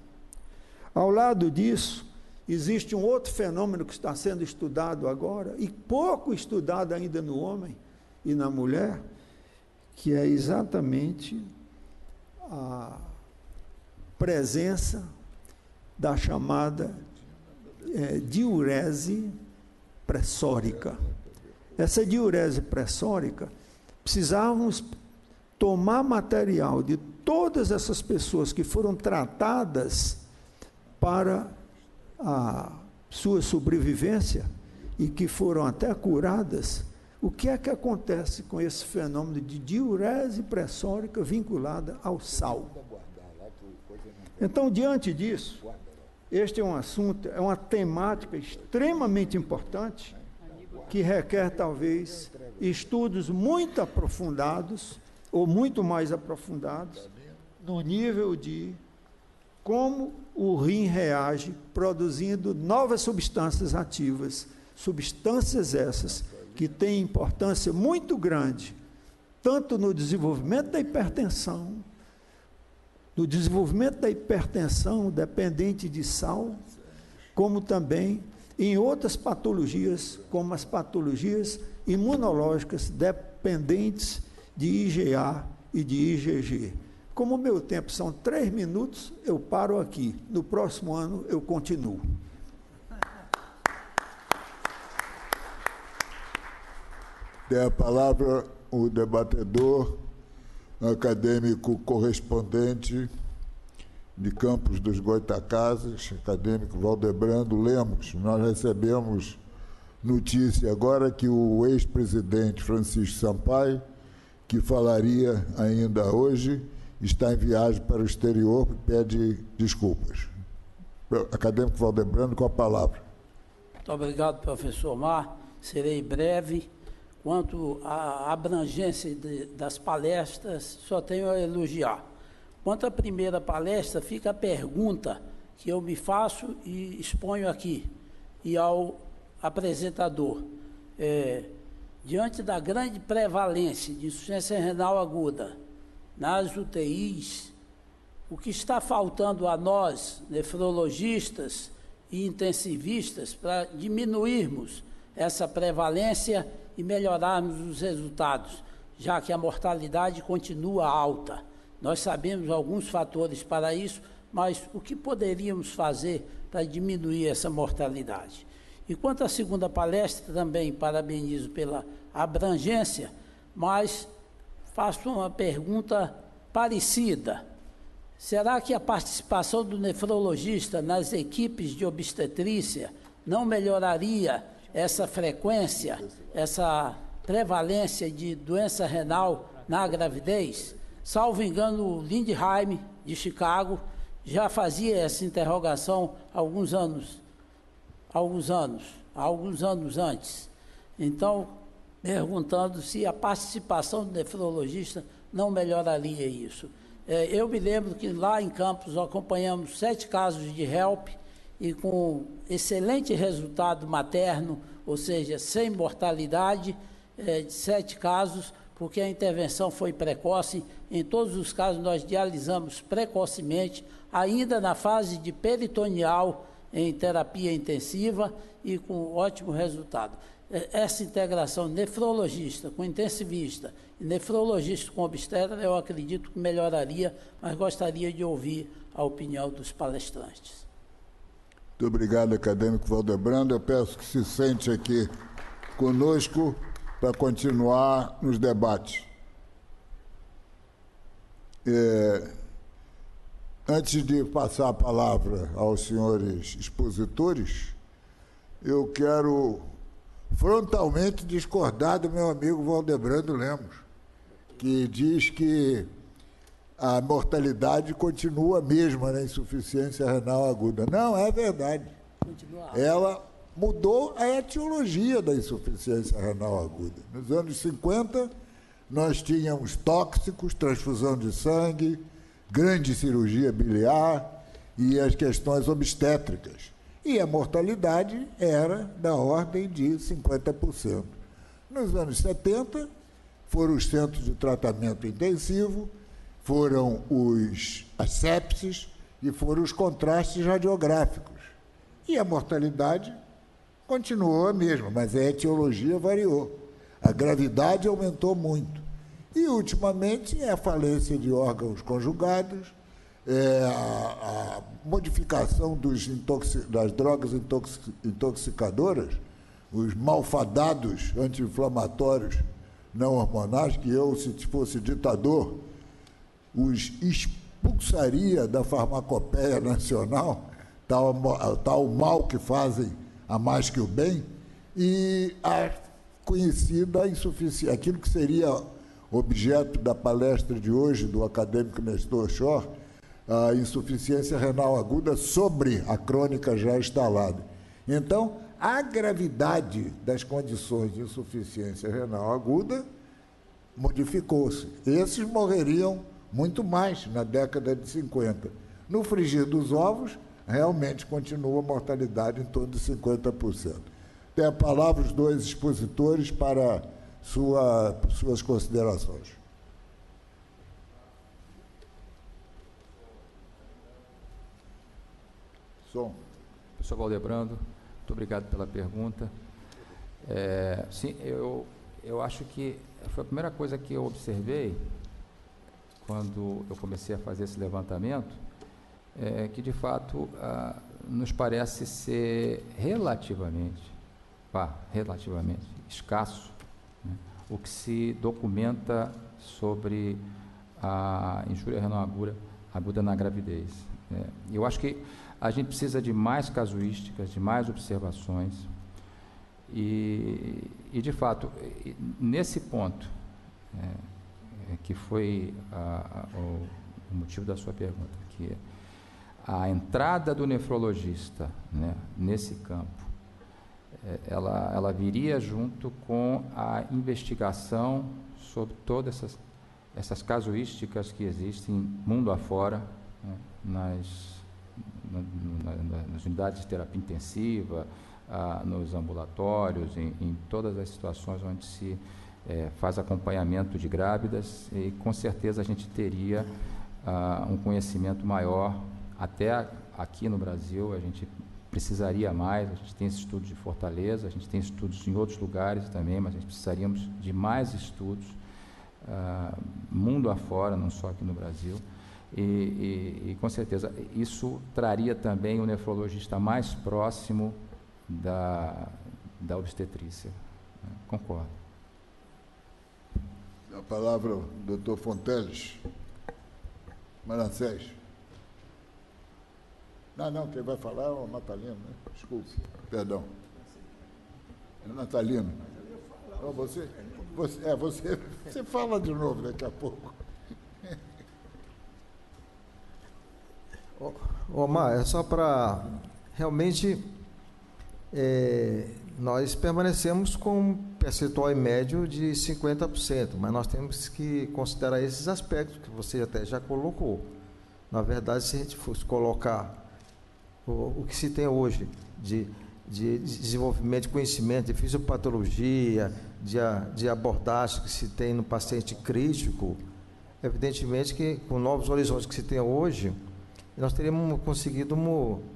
Ao lado disso, existe um outro fenômeno que está sendo estudado agora, e pouco estudado ainda no homem e na mulher, que é exatamente a presença da chamada diurese pressórica. Essa diurese pressórica, precisávamos tomar material de todas essas pessoas que foram tratadas para a sua sobrevivência e que foram até curadas. O que é que acontece com esse fenômeno de diurese pressórica vinculada ao sal? Então, diante disso, este é um assunto, é uma temática extremamente importante, que requer, talvez, estudos muito aprofundados, ou muito mais aprofundados, no nível de como o rim reage produzindo novas substâncias ativas, substâncias essas que têm importância muito grande, tanto no desenvolvimento da hipertensão, no desenvolvimento da hipertensão dependente de sal, como também em outras patologias, como as patologias imunológicas dependentes de IgA e de IgG. Como o meu tempo são 3 minutos, eu paro aqui. No próximo ano, eu continuo. Tem a palavra o debatedor, acadêmico correspondente de Campos dos Goitacazes, acadêmico Valdebrando Lemos. Nós recebemos notícia agora que o ex-presidente Francisco Sampaio, que falaria ainda hoje, está em viagem para o exterior e pede desculpas. Acadêmico Valdebrando, com a palavra. Muito obrigado, professor Omar. Serei breve. Quanto à abrangência das palestras, só tenho a elogiar. Quanto à primeira palestra, fica a pergunta que eu me faço e exponho aqui, e ao apresentador. Diante da grande prevalência de insuficiência renal aguda nas UTIs, o que está faltando a nós, nefrologistas e intensivistas, para diminuirmos essa prevalência e melhorarmos os resultados, já que a mortalidade continua alta. Nós sabemos alguns fatores para isso, mas o que poderíamos fazer para diminuir essa mortalidade? E quanto à segunda palestra, também parabenizo pela abrangência, mas faço uma pergunta parecida. Será que a participação do nefrologista nas equipes de obstetrícia não melhoraria essa frequência, essa prevalência de doença renal na gravidez? Salvo engano, o Lindheim, de Chicago, já fazia essa interrogação há alguns anos antes. Então, perguntando se a participação do nefrologista não melhoraria isso. Eu me lembro que lá em Campos acompanhamos 7 casos de HELP e com excelente resultado materno, ou seja, sem mortalidade, 7 casos, porque a intervenção foi precoce. Em todos os casos, nós dialisamos precocemente, ainda na fase de peritoneal, em terapia intensiva e com ótimo resultado. Essa integração nefrologista com intensivista e nefrologista com obstetra, eu acredito que melhoraria, mas gostaria de ouvir a opinião dos palestrantes. Muito obrigado, acadêmico Valdebrando. Eu peço que se sente aqui conosco para continuar nos debates. Antes de passar a palavra aos senhores expositores, eu quero frontalmente discordar do meu amigo Valdebrando Lemos, que diz que a mortalidade continua a mesma na insuficiência renal aguda. Não, é verdade. Ela mudou a etiologia da insuficiência renal aguda. Nos anos 50, nós tínhamos tóxicos, transfusão de sangue, grande cirurgia biliar e as questões obstétricas. E a mortalidade era da ordem de 50%. Nos anos 70, foram os centros de tratamento intensivo, foram as sepses e foram os contrastes radiográficos. E a mortalidade continuou a mesma, mas a etiologia variou. A gravidade aumentou muito. E, ultimamente, é a falência de órgãos conjugados, a modificação das drogas intoxicadoras, os malfadados anti-inflamatórios não hormonais, que eu, se fosse ditador, os expulsaria da farmacopeia nacional, tal mal que fazem a mais que o bem, e a conhecida insuficiência, aquilo que seria objeto da palestra de hoje do acadêmico Nestor Schor, a insuficiência renal aguda sobre a crônica já instalada. Então, a gravidade das condições de insuficiência renal aguda modificou-se. Esses morreriam muito mais na década de 50. No frigir dos ovos, realmente continua a mortalidade em torno de 50%. Tem a palavra os dois expositores para suas considerações. Professor Valdebrando, muito obrigado pela pergunta. Sim, eu acho que foi a primeira coisa que eu observei quando eu comecei a fazer esse levantamento, que de fato nos parece ser relativamente escasso, né, o que se documenta sobre a injúria renal aguda na gravidez. Eu acho que a gente precisa de mais casuísticas, de mais observações e de fato, nesse ponto, que foi o motivo da sua pergunta, que a entrada do nefrologista, né, nesse campo, ela viria junto com a investigação sobre todas essas casuísticas que existem mundo afora, né, nas unidades de terapia intensiva, nos ambulatórios, em todas as situações onde se faz acompanhamento de grávidas, e com certeza a gente teria um conhecimento maior. Até aqui no Brasil a gente precisaria mais, a gente tem esse estudo de Fortaleza, a gente tem estudos em outros lugares também, mas a gente precisaríamos de mais estudos mundo afora, não só aqui no Brasil, e com certeza isso traria também o nefrologista mais próximo da obstetrícia. Concordo. A palavra ao doutor Fonteles. Manassés. Não, quem vai falar é o Natalino, né? Desculpe, perdão. É Natalino. Você fala de novo daqui a pouco. Omar, é só para realmente nós permanecemos com um percentual em médio de 50%, mas nós temos que considerar esses aspectos que você até já colocou. Na verdade, se a gente fosse colocar o que se tem hoje de desenvolvimento de conhecimento de fisiopatologia, de abordagem que se tem no paciente crítico, evidentemente que com novos horizontes que se tem hoje, nós teríamos conseguido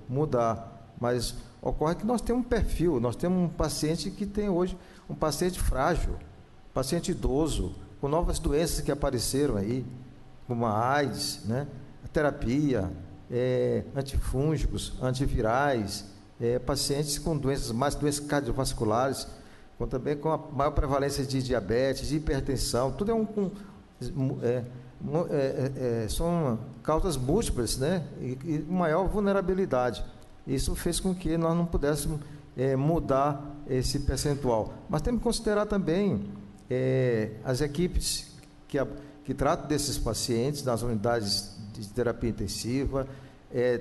mudar, mas ocorre que nós temos um perfil, nós temos um paciente que tem hoje, um paciente frágil, paciente idoso, com novas doenças que apareceram aí, como a AIDS, né? A terapia, antifúngicos, antivirais, pacientes com mais doenças cardiovasculares, também com a maior prevalência de diabetes, de hipertensão, tudo são causas múltiplas, né? E maior vulnerabilidade. Isso fez com que nós não pudéssemos mudar esse percentual. Mas temos que considerar também as equipes que tratam desses pacientes nas unidades de terapia intensiva,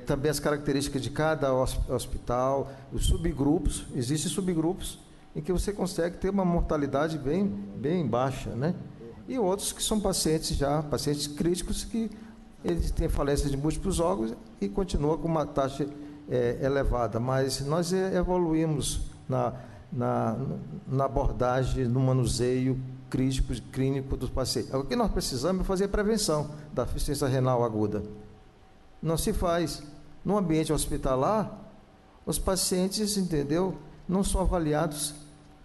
também as características de cada hospital, os subgrupos. Existem subgrupos em que você consegue ter uma mortalidade bem baixa, né? E outros que são pacientes críticos, que eles têm falência de múltiplos órgãos e continuam com uma taxa elevada. Mas nós evoluímos na abordagem, no manuseio clínico dos pacientes. O que nós precisamos é fazer prevenção da insuficiência renal aguda. Não se faz. No ambiente hospitalar, os pacientes, não são avaliados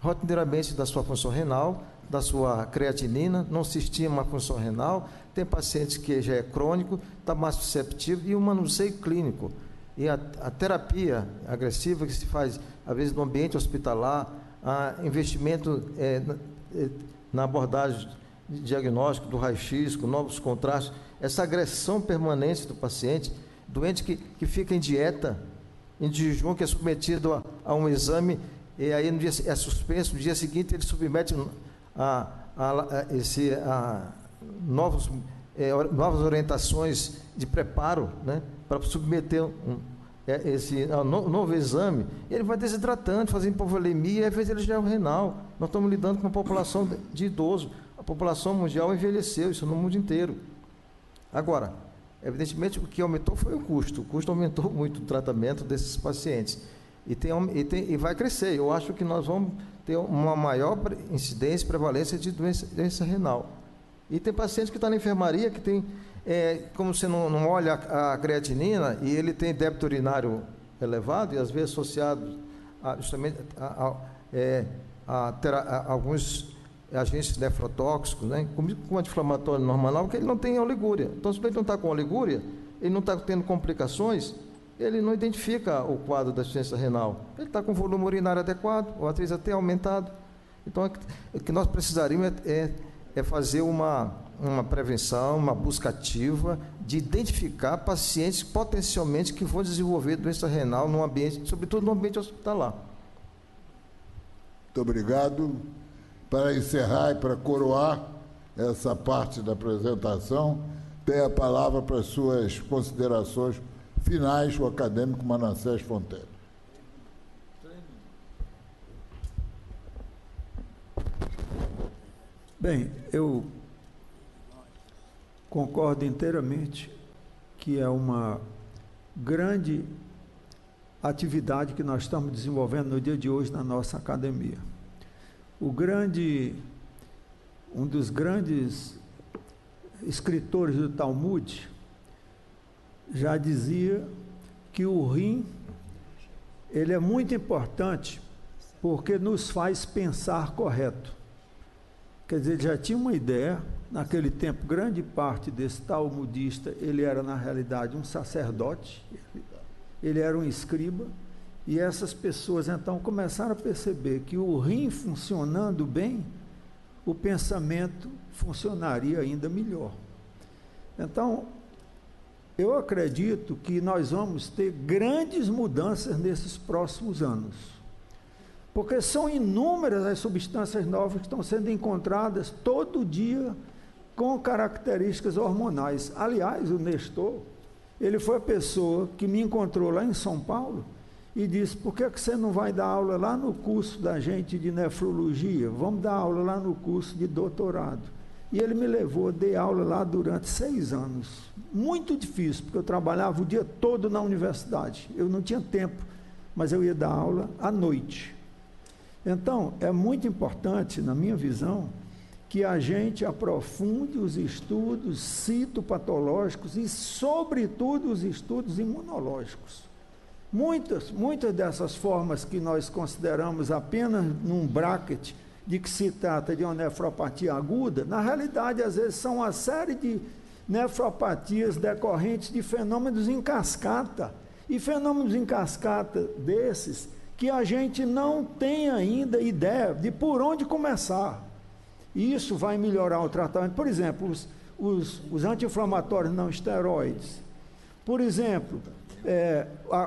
rotineiramente da sua função renal, da sua creatinina, não se estima a função renal. Tem pacientes que já é crônico, está mais susceptível, e o manuseio clínico. E a terapia agressiva que se faz, às vezes, no ambiente hospitalar, investimento na abordagem de diagnóstico do raio-x, com novos contrastes, essa agressão permanente do paciente, doente que fica em dieta, em jejum, que é submetido a um exame, e aí no dia, é suspenso, no dia seguinte ele submete novas orientações de preparo, né, para submeter esse novo exame. Ele vai desidratando, fazendo hipovolemia, e às vezes ele já é renal. Nós estamos lidando com uma população de idosos. A população mundial envelheceu, isso no mundo inteiro. Agora, evidentemente, o que aumentou foi o custo aumentou muito o tratamento desses pacientes, e vai crescer. Eu acho que nós vamos ter uma maior incidência e prevalência de doença renal. E tem paciente que está na enfermaria, que tem, como você não olha a creatinina, e ele tem débito urinário elevado e às vezes associado justamente a alguns agentes nefrotóxicos, né, como anti-inflamatório normal, que ele não tem oligúria. Então, se ele não está com oligúria, ele não está tendo complicações, ele não identifica o quadro da insuficiência renal. Ele está com volume urinário adequado, ou às vezes até aumentado. Então, o que nós precisaríamos é fazer uma prevenção, uma busca ativa de identificar pacientes potencialmente que vão desenvolver doença renal no ambiente, sobretudo no ambiente hospitalar. Muito obrigado. Para encerrar e para coroar essa parte da apresentação, tem a palavra para suas considerações finais o acadêmico Manassés Fonteles. Bem, eu concordo inteiramente que é uma grande atividade que nós estamos desenvolvendo no dia de hoje na nossa academia. Um dos grandes escritores do Talmud já dizia que o rim, ele é muito importante porque nos faz pensar correto. Quer dizer, ele já tinha uma ideia, naquele tempo, grande parte desse talmudista, ele era na realidade um sacerdote, ele era um escriba, e essas pessoas então começaram a perceber que o rim funcionando bem, o pensamento funcionaria ainda melhor. Então, eu acredito que nós vamos ter grandes mudanças nesses próximos anos, porque são inúmeras as substâncias novas que estão sendo encontradas todo dia com características hormonais. Aliás, o Nestor, ele foi a pessoa que me encontrou lá em São Paulo e disse: por que você não vai dar aula lá no curso da gente de nefrologia? Vamos dar aula lá no curso de doutorado. E ele me levou, dei aula lá durante 6 anos. Muito difícil, porque eu trabalhava o dia todo na universidade. Eu não tinha tempo, mas eu ia dar aula à noite. Então, é muito importante, na minha visão, que a gente aprofunde os estudos citopatológicos e, sobretudo, os estudos imunológicos. Muitas dessas formas que nós consideramos apenas num bracket de que se trata de uma nefropatia aguda, na realidade, às vezes, são uma série de nefropatias decorrentes de fenômenos em cascata. E fenômenos em cascata desses que a gente não tem ainda ideia de por onde começar. E isso vai melhorar o tratamento. Por exemplo, os anti-inflamatórios não esteroides. Por exemplo,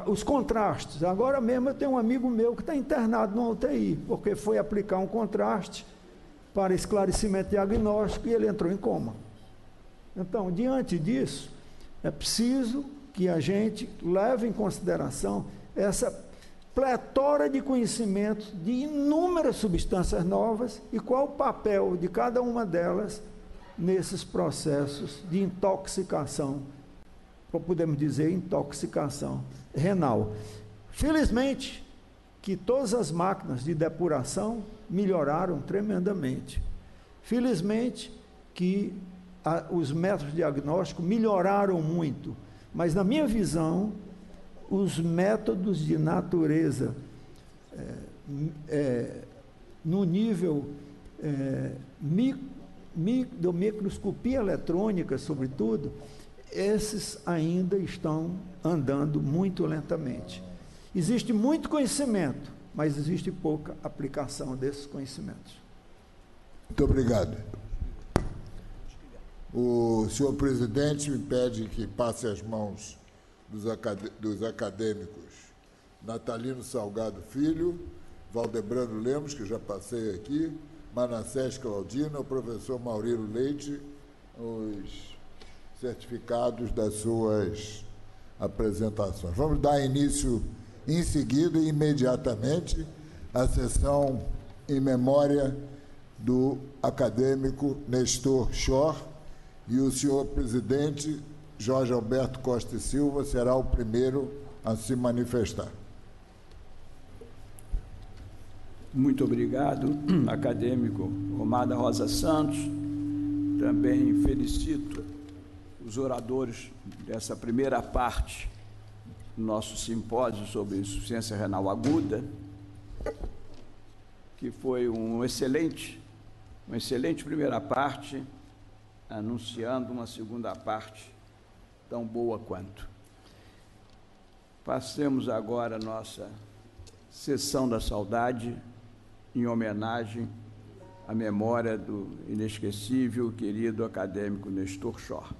os contrastes. Agora mesmo eu tenho um amigo meu que está internado no UTI, porque foi aplicar um contraste para esclarecimento diagnóstico e ele entrou em coma. Então, diante disso, é preciso que a gente leve em consideração essa pletora de conhecimentos de inúmeras substâncias novas e qual o papel de cada uma delas nesses processos de intoxicação, ou podemos dizer intoxicação renal. Felizmente, que todas as máquinas de depuração melhoraram tremendamente. Felizmente, que os métodos diagnósticos melhoraram muito, mas na minha visão, os métodos de natureza no nível da microscopia eletrônica, sobretudo, esses ainda estão andando muito lentamente. Existe muito conhecimento, mas existe pouca aplicação desses conhecimentos. Muito obrigado. O senhor presidente me pede que passe as mãos dos acadêmicos Natalino Salgado Filho, Valdebrando Lemos, que já passei aqui, Manassés Claudino, o professor Maurilo Leite, os certificados das suas apresentações. Vamos dar início em seguida e imediatamente à sessão em memória do acadêmico Nestor Schor, e o senhor presidente Jorge Alberto Costa e Silva será o primeiro a se manifestar. Muito obrigado, acadêmico Omar da Rosa Santos. Também felicito os oradores dessa primeira parte nosso simpósio sobre insuficiência renal aguda, que foi uma excelente primeira parte, anunciando uma segunda parte tão boa quanto. Passemos agora a nossa sessão da saudade, em homenagem à memória do inesquecível, querido acadêmico Nestor Schor.